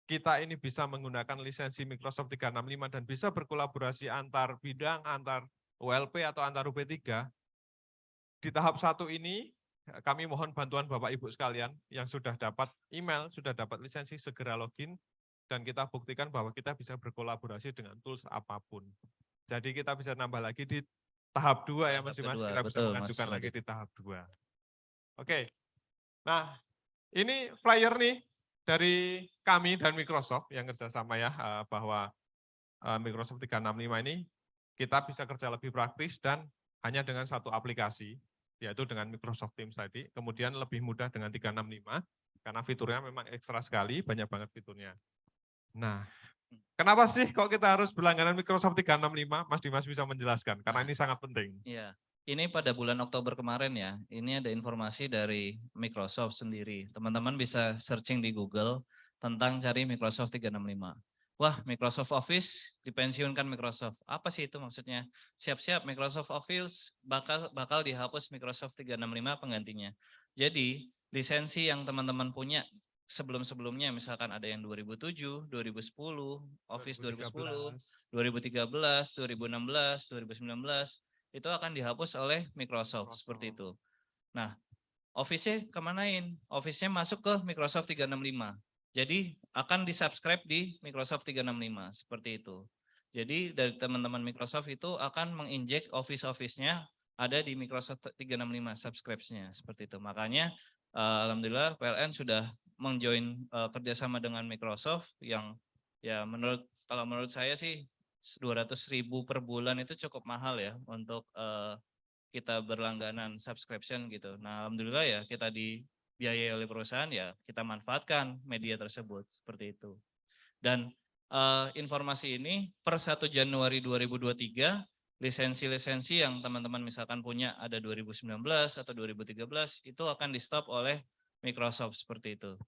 kita ini bisa menggunakan lisensi Microsoft 365 dan bisa berkolaborasi antar bidang, antar ULP atau antar UP3, di tahap 1 ini kami mohon bantuan Bapak Ibu sekalian yang sudah dapat email, sudah dapat lisensi, segera login, dan kita buktikan bahwa kita bisa berkolaborasi dengan tools apapun. Jadi kita bisa nambah lagi di tahap 2 ya Mas Dimas, Kedua, kita bisa betul, mengajukan Mas lagi Rodi. di tahap 2. Oke, nah ini flyer nih dari kami dan Microsoft yang kerjasama ya, bahwa Microsoft 365 ini kita bisa kerja lebih praktis dan hanya dengan satu aplikasi, yaitu dengan Microsoft Teams tadi, kemudian lebih mudah dengan 365, karena fiturnya memang ekstra sekali, banyak banget fiturnya. Nah, kenapa sih kok kita harus berlangganan Microsoft 365? Mas Dimas bisa menjelaskan, karena ini sangat penting. Iya, ini pada bulan Oktober kemarin ya, ini ada informasi dari Microsoft sendiri. Teman-teman bisa searching di Google tentang cari Microsoft 365. Wah, Microsoft Office dipensiunkan Microsoft. Apa sih itu maksudnya? Siap-siap Microsoft Office bakal dihapus Microsoft 365 penggantinya. Jadi, lisensi yang teman-teman punya sebelum-sebelumnya, misalkan ada yang 2007, 2010, Office 2010, 2013, 2016, 2019, itu akan dihapus oleh Microsoft seperti itu. Nah, Office-nya kemanain? Office-nya masuk ke Microsoft 365. Jadi akan di-subscribe di Microsoft 365 seperti itu. Jadi dari teman-teman Microsoft itu akan menginjek Office-nya ada di Microsoft 365 subscribe-nya seperti itu. Makanya alhamdulillah PLN sudah menjoin kerjasama dengan Microsoft yang ya kalau menurut saya sih 200.000 per bulan itu cukup mahal ya untuk kita berlangganan subscription gitu. Nah, alhamdulillah ya kita dibiayai oleh perusahaan ya kita manfaatkan media tersebut seperti itu. Dan informasi ini per 1 Januari 2023 lisensi-lisensi yang teman-teman misalkan punya ada 2019 atau 2013 itu akan di-stop oleh Microsoft seperti itu.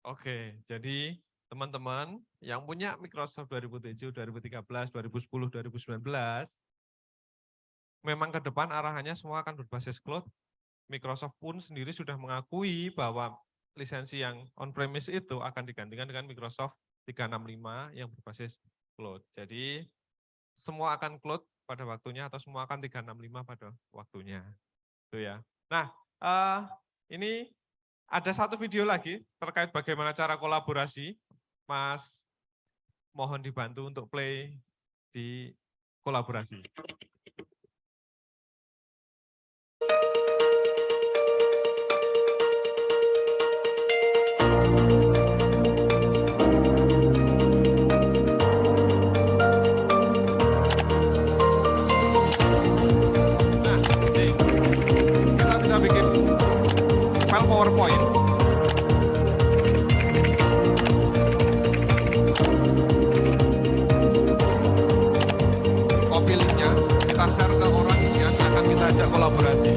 Oke, jadi teman-teman yang punya Microsoft 2007, 2013, 2010, 2019, memang ke depan arahannya semua akan berbasis cloud. Microsoft pun sendiri sudah mengakui bahwa lisensi yang on-premise itu akan digantikan dengan Microsoft 365 yang berbasis cloud. Jadi semua akan cloud pada waktunya atau semua akan 365 pada waktunya. Itu ya. Nah, ini ada satu video lagi terkait bagaimana cara kolaborasi. Mas, mohon dibantu untuk play di kolaborasi. Nah, jadi kita bisa bikin file PowerPoint. Copy linknya, kita share ke orang yang akan kita ajak kolaborasi.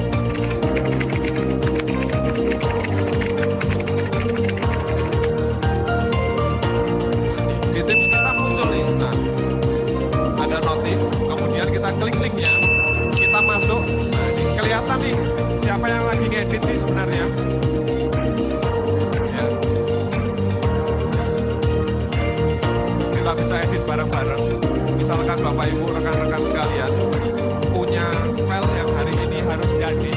Di Teams kita muncul nih, nah, ada notif, kemudian kita klik linknya, kita masuk, nah ini kelihatan nih siapa yang lagi ngedit nih sebenarnya. Ya. Kita bisa edit bareng-bareng. Misalkan Bapak Ibu rekan-rekan sekalian punya file yang hari ini harus jadi,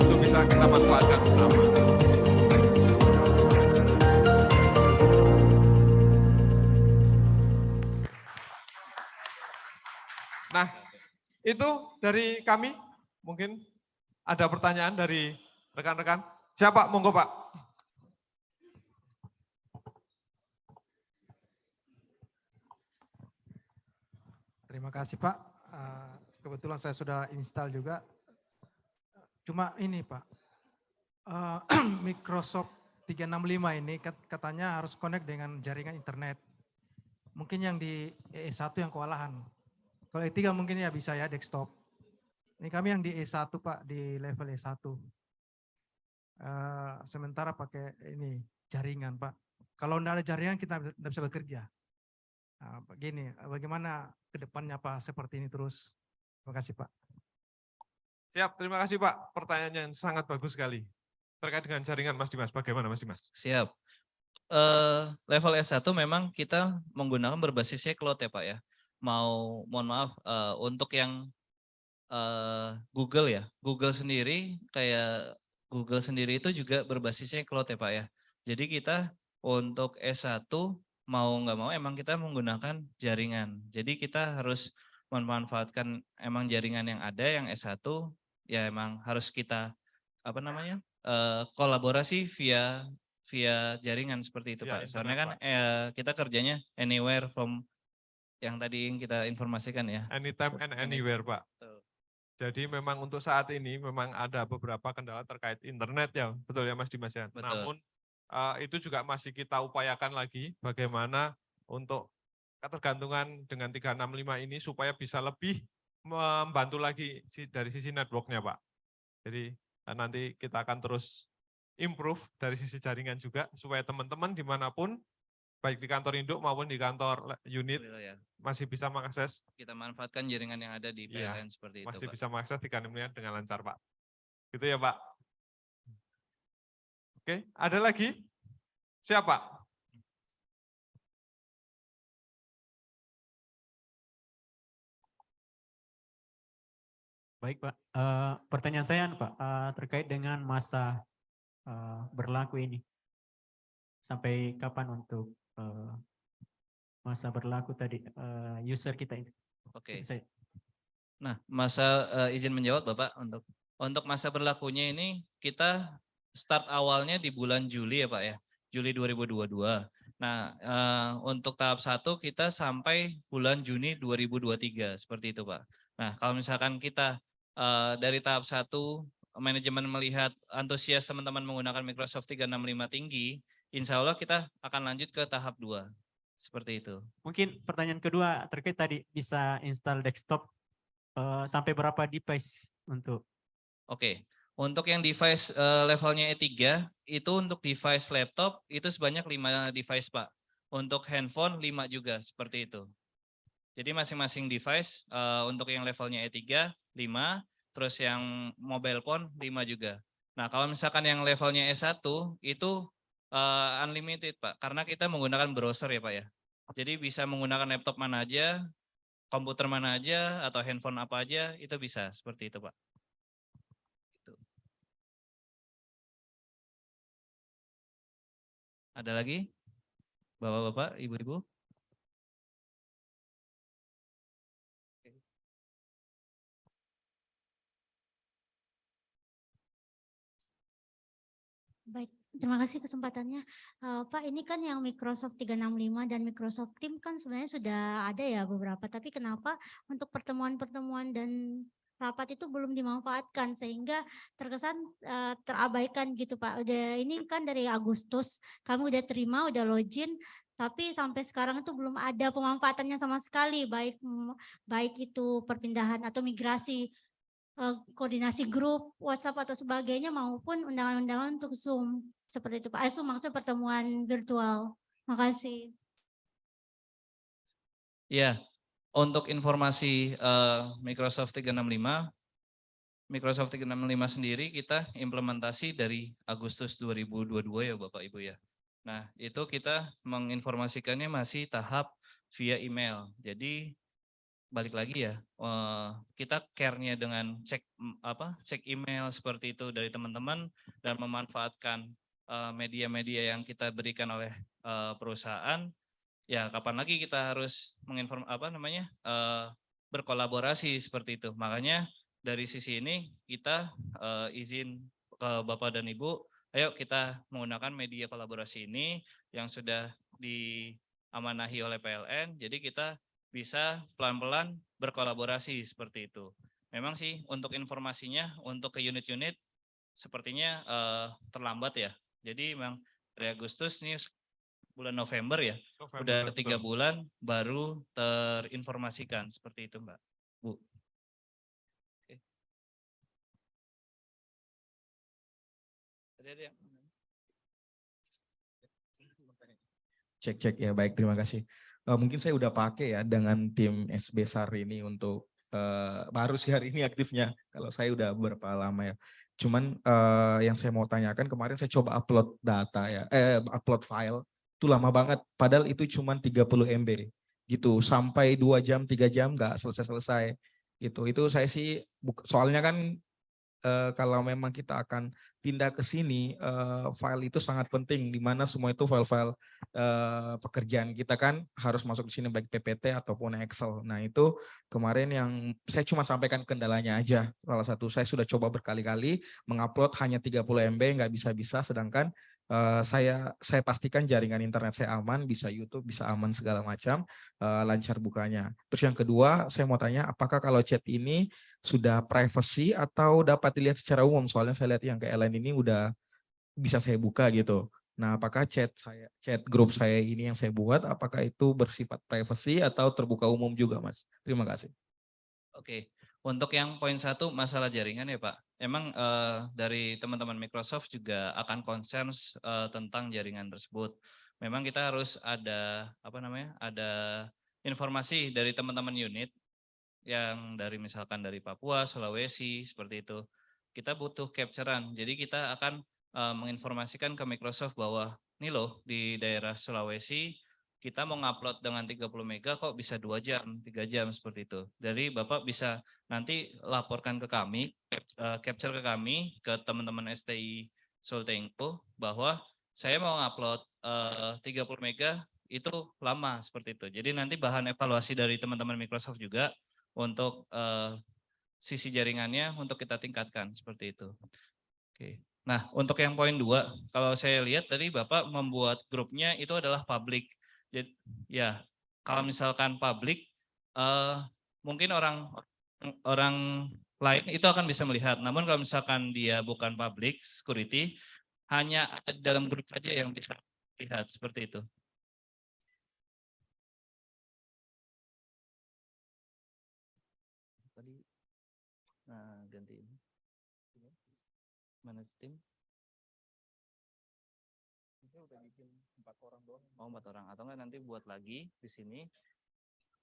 itu bisa kita manfaatkan bersama. Nah, itu dari kami. Mungkin ada pertanyaan dari rekan-rekan. Siapa? Monggo Pak. Terima kasih Pak. Kebetulan saya sudah install juga. Cuma ini Pak, Microsoft 365 ini katanya harus connect dengan jaringan internet. Mungkin yang di E1 yang kewalahan. Kalau E3 mungkin ya bisa ya desktop. Ini kami yang di E1 Pak, di level E1. Sementara pakai ini jaringan Pak. Kalau tidak ada jaringan kita tidak bisa bekerja. Nah, begini, bagaimana ke depannya Pak seperti ini terus? Terima kasih Pak. Siap, terima kasih Pak. Pertanyaannya yang sangat bagus sekali. Terkait dengan jaringan Mas Dimas, bagaimana Mas Dimas? Siap. Level S1 memang kita menggunakan berbasisnya cloud ya Pak ya. Mohon maaf untuk yang Google ya. Google sendiri itu juga berbasisnya cloud ya Pak ya. Jadi kita untuk S1 mau nggak mau emang kita menggunakan jaringan. Jadi kita harus memanfaatkan emang jaringan yang ada yang S1 ya emang harus kita kolaborasi via jaringan seperti itu Via Pak. Soalnya internet, kan kita kerjanya anywhere from yang tadi yang kita informasikan ya. anytime and anywhere, Pak. Betul. Jadi memang untuk saat ini memang ada beberapa kendala terkait internet ya, betul ya Mas Dimas ya. Betul. Namun itu juga masih kita upayakan lagi bagaimana untuk ketergantungan dengan 365 ini supaya bisa lebih membantu lagi dari sisi networknya Pak. Jadi nanti kita akan terus improve dari sisi jaringan juga supaya teman-teman dimanapun baik di kantor induk maupun di kantor unit Ya. masih bisa mengakses. Kita manfaatkan jaringan yang ada di Iya, PLN seperti itu masih Pak. bisa mengakses 365 dengan lancar Pak. Gitu ya Pak. Oke, ada lagi? Siapa? Baik Pak, pertanyaan saya Pak terkait dengan masa berlaku ini. Sampai kapan untuk masa berlaku tadi user kita itu? Oke. Itu saya. Nah, izin menjawab Bapak untuk masa berlakunya ini kita start awalnya di bulan Juli ya Pak ya. Juli 2022. Nah, untuk tahap 1 kita sampai bulan Juni 2023 seperti itu Pak. Nah, kalau misalkan kita dari tahap 1 manajemen melihat antusias teman-teman menggunakan Microsoft 365 tinggi, insya Allah kita akan lanjut ke tahap 2. Seperti itu. Mungkin pertanyaan kedua terkait tadi bisa install desktop sampai berapa device untuk? Oke, untuk yang device levelnya E3 itu untuk device laptop itu sebanyak 5 device Pak. Untuk handphone 5 juga seperti itu. Jadi masing-masing device untuk yang levelnya E3 5, terus yang mobile phone 5 juga. Nah kalau misalkan yang levelnya E1 itu unlimited Pak, karena kita menggunakan browser ya Pak ya. Jadi bisa menggunakan laptop mana aja, komputer mana aja, atau handphone apa aja, itu bisa seperti itu Pak. Ada lagi? Bapak-bapak, ibu-ibu? Baik, terima kasih kesempatannya. Pak, ini kan yang Microsoft 365 dan Microsoft Teams kan sebenarnya sudah ada ya beberapa, tapi kenapa untuk pertemuan-pertemuan dan rapat itu belum dimanfaatkan sehingga terkesan terabaikan gitu Pak. Udah ini kan dari Agustus, kamu udah terima, udah login, tapi sampai sekarang itu belum ada pemanfaatannya sama sekali, baik itu perpindahan atau migrasi koordinasi grup, WhatsApp atau sebagainya maupun undangan-undangan untuk Zoom seperti itu Pak. Zoom maksudnya pertemuan virtual. Makasih. Ya, untuk informasi Microsoft 365 sendiri kita implementasi dari Agustus 2022 ya Bapak Ibu ya. Nah, itu kita menginformasikannya masih tahap via email. Jadi balik lagi ya, kita care-nya dengan cek email seperti itu dari teman-teman dan memanfaatkan media-media yang kita berikan oleh perusahaan. Ya, kapan lagi kita harus berkolaborasi seperti itu. Makanya dari sisi ini kita izin ke Bapak dan Ibu, ayo kita menggunakan media kolaborasi ini yang sudah diamanahi oleh PLN. Jadi kita bisa pelan-pelan berkolaborasi seperti itu. Memang sih untuk informasinya untuk ke unit-unit sepertinya terlambat ya. Jadi memang dari Agustus ini bulan November ya, udah 3 bulan baru terinformasikan seperti itu Mbak. Bu. Oke. Cek ya, baik, terima kasih. Mungkin saya udah pakai ya dengan tim SB SAR ini untuk baru sih hari ini aktifnya. Kalau saya udah berapa lama ya. Cuman yang saya mau tanyakan kemarin saya coba upload data ya, upload file itu lama banget. Padahal itu cuma 30 MB gitu, sampai 2 jam 3 jam nggak selesai-selesai Gitu. Itu saya sih soalnya kan kalau memang kita akan pindah ke sini, file itu sangat penting, di mana semua itu file-file pekerjaan kita kan harus masuk di sini baik PPT ataupun Excel. Nah itu kemarin yang saya cuma sampaikan kendalanya aja. Salah satu saya sudah coba berkali-kali mengupload hanya 30 MB nggak bisa-bisa, sedangkan saya pastikan jaringan internet saya aman, bisa YouTube, bisa aman segala macam, lancar bukanya. Terus yang kedua, saya mau tanya, apakah kalau chat ini sudah privacy atau dapat dilihat secara umum? Soalnya saya lihat yang ke LN ini udah bisa saya buka gitu. Nah, apakah chat grup saya ini yang saya buat, apakah itu bersifat privacy atau terbuka umum juga, Mas? Terima kasih. Oke, untuk yang poin 1 masalah jaringan ya Pak. Emang dari teman-teman Microsoft juga akan concern tentang jaringan tersebut. Memang kita harus ada ada informasi dari teman-teman unit yang dari misalkan dari Papua, Sulawesi seperti itu. Kita butuh capture-an. Jadi kita akan menginformasikan ke Microsoft bahwa nih loh di daerah Sulawesi kita mau ngupload dengan 30 mega kok bisa 2 jam, 3 jam seperti itu. Jadi Bapak bisa nanti laporkan ke kami, capture ke kami, ke teman-teman STI Sultengko bahwa saya mau ngupload 30 mega itu lama seperti itu. Jadi nanti bahan evaluasi dari teman-teman Microsoft juga untuk sisi jaringannya untuk kita tingkatkan seperti itu. Oke. Nah, untuk yang poin 2, kalau saya lihat tadi Bapak membuat grupnya itu adalah public. Jadi ya, kalau misalkan public mungkin orang lain itu akan bisa melihat. Namun kalau misalkan dia bukan public security, hanya dalam grup saja yang bisa lihat seperti itu. Nah, ganti ini. Manage tim. Ini udah bikin 4 orang doang. Oh, 4 orang. Atau enggak nanti buat lagi di sini.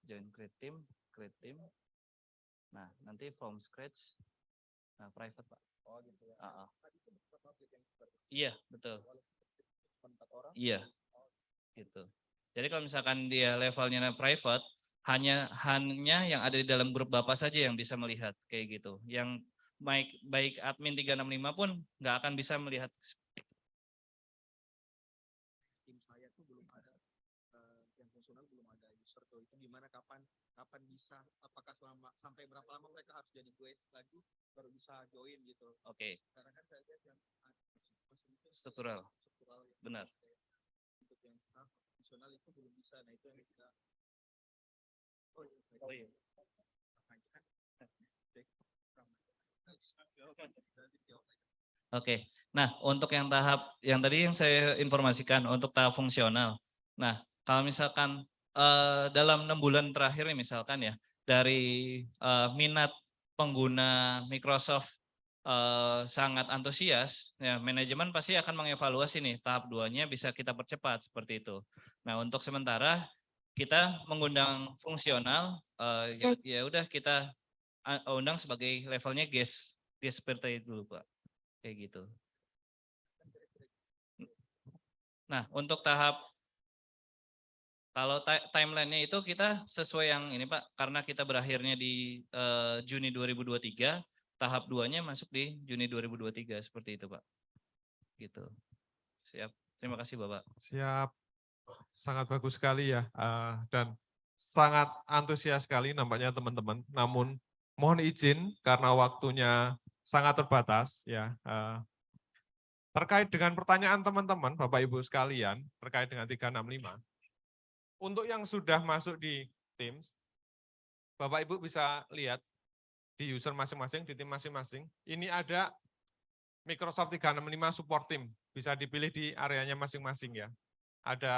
Join create team. Nah, nanti from scratch. Nah, private, Pak. Oh, gitu ya. Iya, betul. 4 orang? Iya. Gitu. Jadi kalau misalkan dia levelnya private, hanya yang ada di dalam grup Bapak saja yang bisa melihat kayak gitu. Yang baik admin 365 pun nggak akan bisa melihat. Tim saya tuh belum ada yang fungsional, belum ada user tuh. Itu gimana, kapan bisa, apakah sampai berapa lama mereka harus jadi guest lagi baru bisa join gitu. Oke. Karena kan saya lihat yang Struktural. ya. Benar. Untuk yang staff fungsional itu belum bisa. Nah, itu yang kita iya. Oke. Nah, untuk yang tahap yang tadi yang saya informasikan untuk tahap fungsional. Nah, kalau misalkan dalam 6 bulan terakhir nih misalkan ya, dari minat pengguna Microsoft sangat antusias, ya manajemen pasti akan mengevaluasi nih tahap 2-nya bisa kita percepat seperti itu. Nah, untuk sementara kita mengundang fungsional, ya udah kita undang sebagai levelnya guest seperti itu dulu Pak, kayak gitu. Nah, untuk tahap kalau timelinenya itu kita sesuai yang ini Pak, karena kita berakhirnya di Juni 2023, tahap 2-nya masuk di Juni 2023 seperti itu Pak. Gitu. Siap. Terima kasih Bapak. Siap. Sangat bagus sekali ya, dan sangat antusias sekali nampaknya teman-teman. Namun mohon izin karena waktunya sangat terbatas ya. Terkait dengan pertanyaan teman-teman, Bapak Ibu sekalian, terkait dengan 365, untuk yang sudah masuk di Teams, Bapak Ibu bisa lihat di user masing-masing, di tim masing-masing, ini ada Microsoft 365 Support Team, bisa dipilih di areanya masing-masing ya. Ada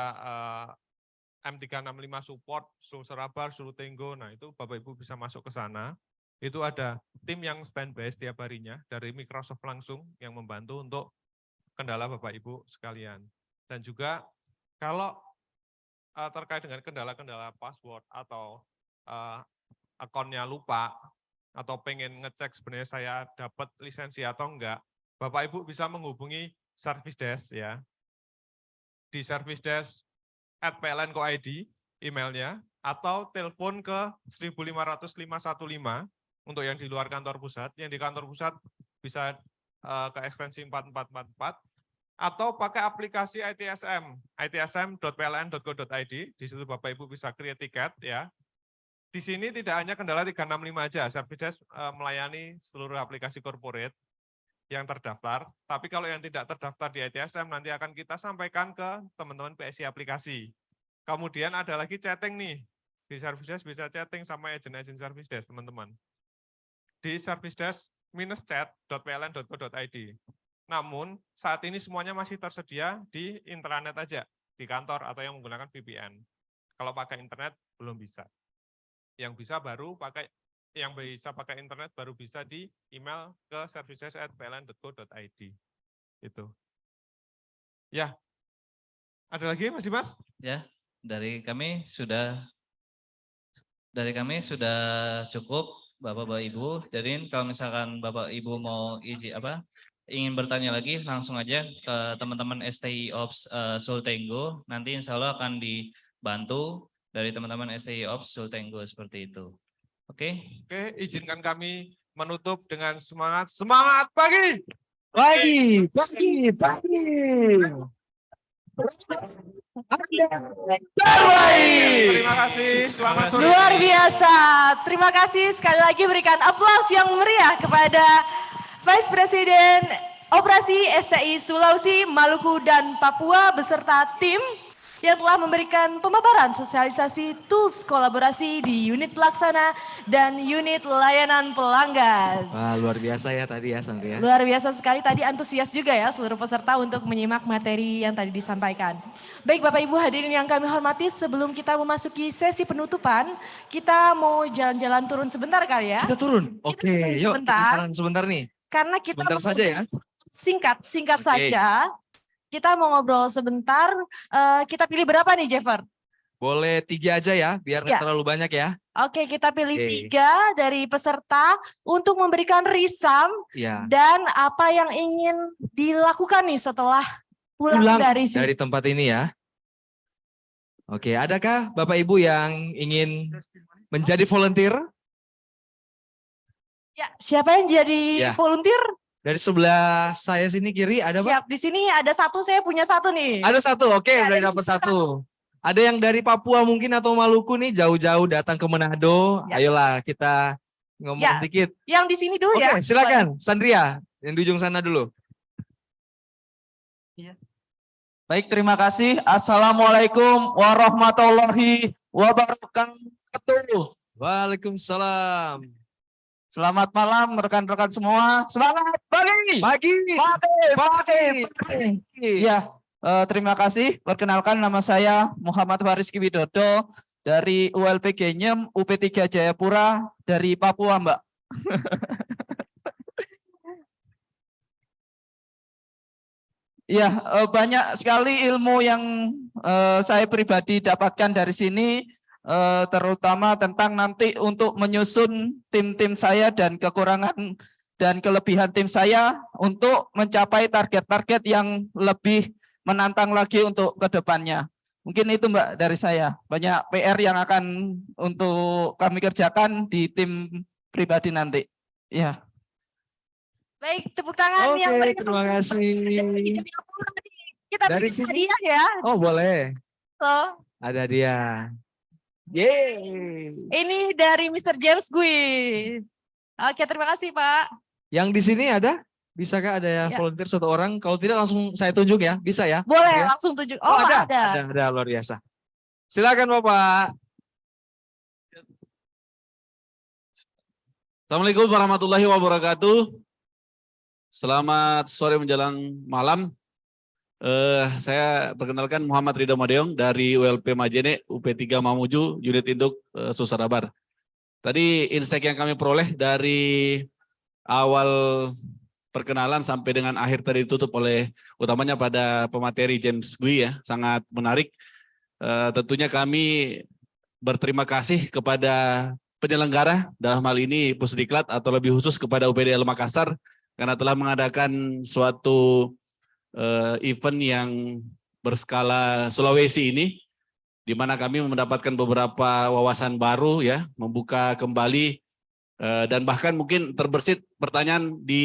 M365 Support, Sulserabar, Sultenggo, nah itu Bapak Ibu bisa masuk ke sana. Itu ada tim yang standby setiap harinya dari Microsoft langsung yang membantu untuk kendala Bapak Ibu sekalian. Dan juga kalau terkait dengan kendala-kendala password atau akunnya lupa atau pengen ngecek sebenarnya saya dapat lisensi atau enggak, Bapak Ibu bisa menghubungi service desk ya. Di service desk @pln.co.id emailnya, atau telepon ke 1500515 untuk yang di luar kantor pusat. Yang di kantor pusat bisa ke ekstensi 4444 atau pakai aplikasi ITSM, itsm.pln.go.id. Di situ Bapak Ibu bisa create tiket ya. Di sini tidak hanya kendala 365 aja, Service Desk melayani seluruh aplikasi corporate yang terdaftar, tapi kalau yang tidak terdaftar di ITSM nanti akan kita sampaikan ke teman-teman PSI aplikasi. Kemudian ada lagi chatting nih, di Service Desk bisa chatting sama agent-agent Service Desk teman-teman. Di Service Desk -chat.pln.go.id. Namun saat ini semuanya masih tersedia di intranet aja, di kantor atau yang menggunakan VPN. Kalau pakai internet belum bisa. Yang bisa pakai internet baru bisa di email ke services@pln.go.id. Itu. Ya. Ada lagi Mas Dimas? Ya, dari kami sudah cukup Bapak Ibu. Jadi kalau misalkan Bapak Ibu mau ingin bertanya lagi, langsung aja ke teman-teman STI Ops Sultenggo. Nanti insya Allah akan dibantu dari teman-teman STI Ops Sultenggo seperti itu. Oke, izinkan kami menutup dengan semangat pagi. Pagi. Terbaik. Terima kasih, selamat sore. Luar biasa. Terima kasih sekali lagi, berikan aplaus yang meriah kepada Vice President Operasi STI Sulawesi, Maluku, dan Papua beserta tim yang telah memberikan pemaparan sosialisasi tools kolaborasi di unit pelaksana dan unit layanan pelanggan. Wah, luar biasa ya tadi ya Sandria. Luar biasa sekali, tadi antusias juga ya seluruh peserta untuk menyimak materi yang tadi disampaikan. Baik Bapak Ibu hadirin yang kami hormati, sebelum kita memasuki sesi penutupan, kita mau jalan-jalan turun sebentar kali ya. Kita turun. Oke, yuk kita jalan sebentar nih. Karena kita Sebentar saja ya. Singkat Oke. saja. Kita mau ngobrol sebentar. Kita pilih berapa nih, Jeffer? Boleh 3 aja ya, biar nggak Ya. terlalu banyak ya. Oke, kita pilih Oke. 3 dari peserta untuk memberikan risam Ya. dan apa yang ingin dilakukan nih setelah pulang dari sini. dari tempat ini ya. Oke, adakah Bapak Ibu yang ingin menjadi volunteer? Ya, siapa yang jadi Ya. volunteer? Dari sebelah saya sini kiri ada Pak? Siap, di sini ada satu, saya punya satu nih. Ada satu, oke, Ya, udah ada dapat satu. Ada yang dari Papua mungkin atau Maluku nih, jauh-jauh datang ke Manado. Ya. Ayolah kita ngomong Ya. dikit. Yang di sini dulu Oke, ya. silakan Sandria, yang di ujung sana dulu. Baik, terima kasih. Assalamualaikum warahmatullahi wabarakatuh. Waalaikumsalam. Selamat malam rekan-rekan semua. Semangat pagi. Pagi. Ya, terima kasih. Perkenalkan nama saya Muhammad Fariski Widodo dari ULP Genyem UP3 Jayapura dari Papua, Mbak. Ya, banyak sekali ilmu yang saya pribadi dapatkan dari sini, terutama tentang nanti untuk menyusun tim-tim saya dan kekurangan dan kelebihan tim saya untuk mencapai target-target yang lebih menantang lagi untuk kedepannya. Mungkin itu Mbak dari saya. Banyak PR yang akan untuk kami kerjakan di tim pribadi nanti. Ya. Baik, tepuk tangan yang Oke, berikan. terima kasih. Kita Dari bikin sini? hadiah ya. Oh boleh, So, ada dia. Yeay. ini dari Mr. James Gui. Oke, terima kasih Pak. Yang di sini ada? Bisakah ada Ya. volunteer 1 orang? Kalau tidak langsung saya tunjuk ya, bisa ya? Boleh Ya? langsung tunjuk. Oh, ada. Ada, luar biasa. Silakan Bapak. Assalamualaikum warahmatullahi wabarakatuh. Selamat sore menjelang malam. Saya perkenalkan Muhammad Ridho Madeong dari ULP Majene UP3 Mamuju unit induk Susarabar. Tadi insight yang kami peroleh dari awal perkenalan sampai dengan akhir tadi ditutup oleh utamanya pada pemateri James Gui ya, sangat menarik. Tentunya kami berterima kasih kepada penyelenggara dalam hal ini Pusdiklat atau lebih khusus kepada UPDL Makassar karena telah mengadakan suatu event yang berskala Sulawesi ini, di mana kami mendapatkan beberapa wawasan baru ya, membuka kembali Dan bahkan mungkin terbersit pertanyaan di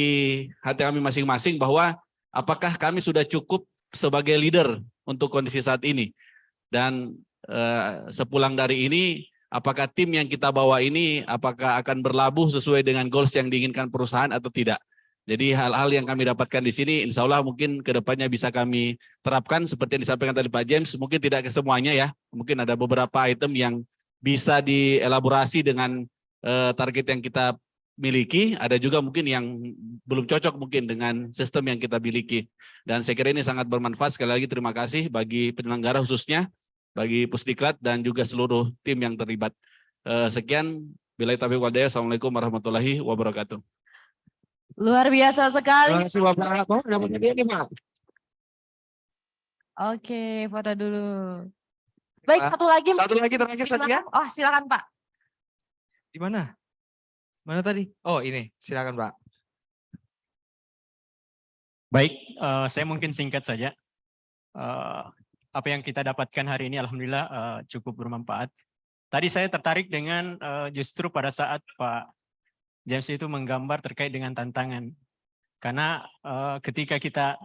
hati kami masing-masing bahwa apakah kami sudah cukup sebagai leader untuk kondisi saat ini. Dan sepulang dari ini, apakah tim yang kita bawa ini apakah akan berlabuh sesuai dengan goals yang diinginkan perusahaan atau tidak. Jadi hal-hal yang kami dapatkan di sini insya Allah mungkin kedepannya bisa kami terapkan seperti yang disampaikan tadi Pak James, mungkin tidak ke semuanya ya, mungkin ada beberapa item yang bisa dielaborasi dengan target yang kita miliki, ada juga mungkin yang belum cocok mungkin dengan sistem yang kita miliki. Dan saya kira ini sangat bermanfaat. Sekali lagi terima kasih bagi penyelenggara khususnya, bagi Pusdiklat dan juga seluruh tim yang terlibat. Sekian, billahi taufiq wal hidayah. Assalamualaikum warahmatullahi wabarakatuh. Luar biasa sekali. Terima kasih Bapak. Oh, dapat hadiah nih, Pak. Oke, foto dulu. Baik, Pak, satu lagi. Satu lagi terakhir Satria. Oh, silakan Pak. Di mana? Mana tadi? Oh, ini. Silakan, Pak. Baik, saya mungkin singkat saja. Apa yang kita dapatkan hari ini alhamdulillah cukup bermanfaat. Tadi saya tertarik dengan justru pada saat Pak James itu menggambar terkait dengan tantangan. Karena ketika kita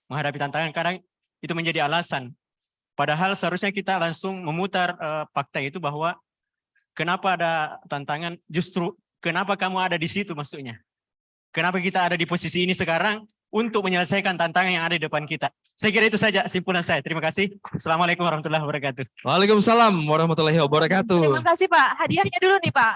menghadapi tantangan, kadang itu menjadi alasan. Padahal seharusnya kita langsung memutar fakta itu bahwa kenapa ada tantangan, justru kenapa kamu ada di situ maksudnya. Kenapa kita ada di posisi ini sekarang untuk menyelesaikan tantangan yang ada di depan kita. Saya kira itu saja simpulan saya. Terima kasih. Assalamualaikum warahmatullahi wabarakatuh. Waalaikumsalam warahmatullahi wabarakatuh. Terima kasih Pak. Hadiahnya dulu nih Pak.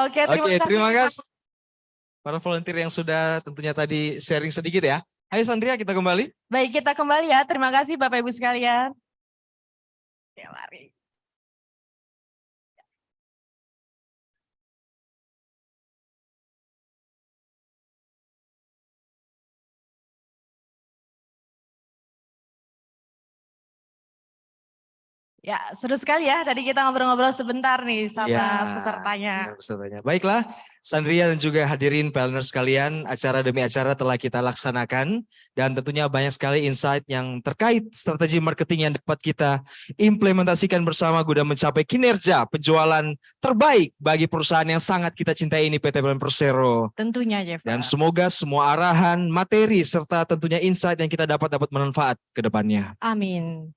Oke, terima kasih. Para volunteer yang sudah tentunya tadi sharing sedikit ya. Ayo Sandria, kita kembali. Baik, kita kembali ya. Terima kasih Bapak Ibu sekalian. Ya, mari. Ya, seru sekali ya. Tadi kita ngobrol-ngobrol sebentar nih sama pesertanya. Pesertanya. Baiklah, Sandria dan juga hadirin planners sekalian, acara demi acara telah kita laksanakan dan tentunya banyak sekali insight yang terkait strategi marketing yang dapat kita implementasikan bersama guna mencapai kinerja penjualan terbaik bagi perusahaan yang sangat kita cintai ini PT PLN Persero. Tentunya Jeff. Dan semoga semua arahan, materi serta tentunya insight yang kita dapat bermanfaat ke depannya. Amin.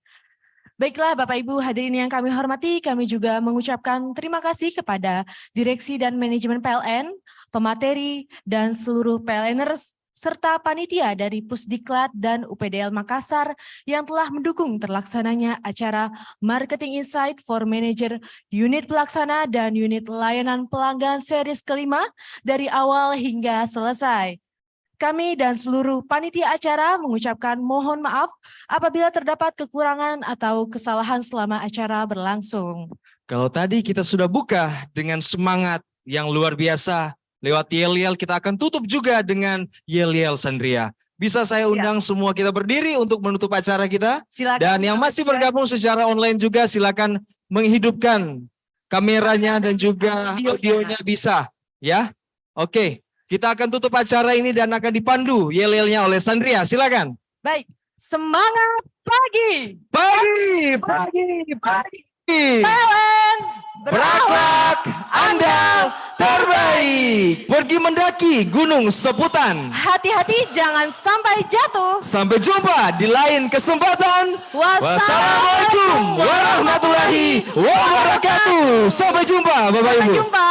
Baiklah Bapak Ibu hadirin yang kami hormati, kami juga mengucapkan terima kasih kepada Direksi dan Manajemen PLN, pemateri, dan seluruh PLNers, serta panitia dari Pusdiklat dan UPDL Makassar yang telah mendukung terlaksananya acara Marketing Insight for Manager Unit Pelaksana dan Unit Layanan Pelanggan Series kelima dari awal hingga selesai. Kami dan seluruh panitia acara mengucapkan mohon maaf apabila terdapat kekurangan atau kesalahan selama acara berlangsung. Kalau tadi kita sudah buka dengan semangat yang luar biasa, lewat yel-yel kita akan tutup juga dengan yel-yel Sandria. Bisa saya undang semua kita berdiri untuk menutup acara kita. Silakan. Dan yang masih bergabung secara online juga silakan menghidupkan kameranya dan juga audionya bisa. Ya, oke. Kita akan tutup acara ini dan akan dipandu yel-yelnya oleh Sandria. Silakan. Baik, semangat pagi. Pagi. PLN berakhlak, andal, terbaik. Pergi mendaki Gunung Seputan. Hati-hati jangan sampai jatuh. Sampai jumpa di lain kesempatan. Wassalamualaikum warahmatullahi wabarakatuh. Sampai jumpa Bapak Ibu. Sampai jumpa.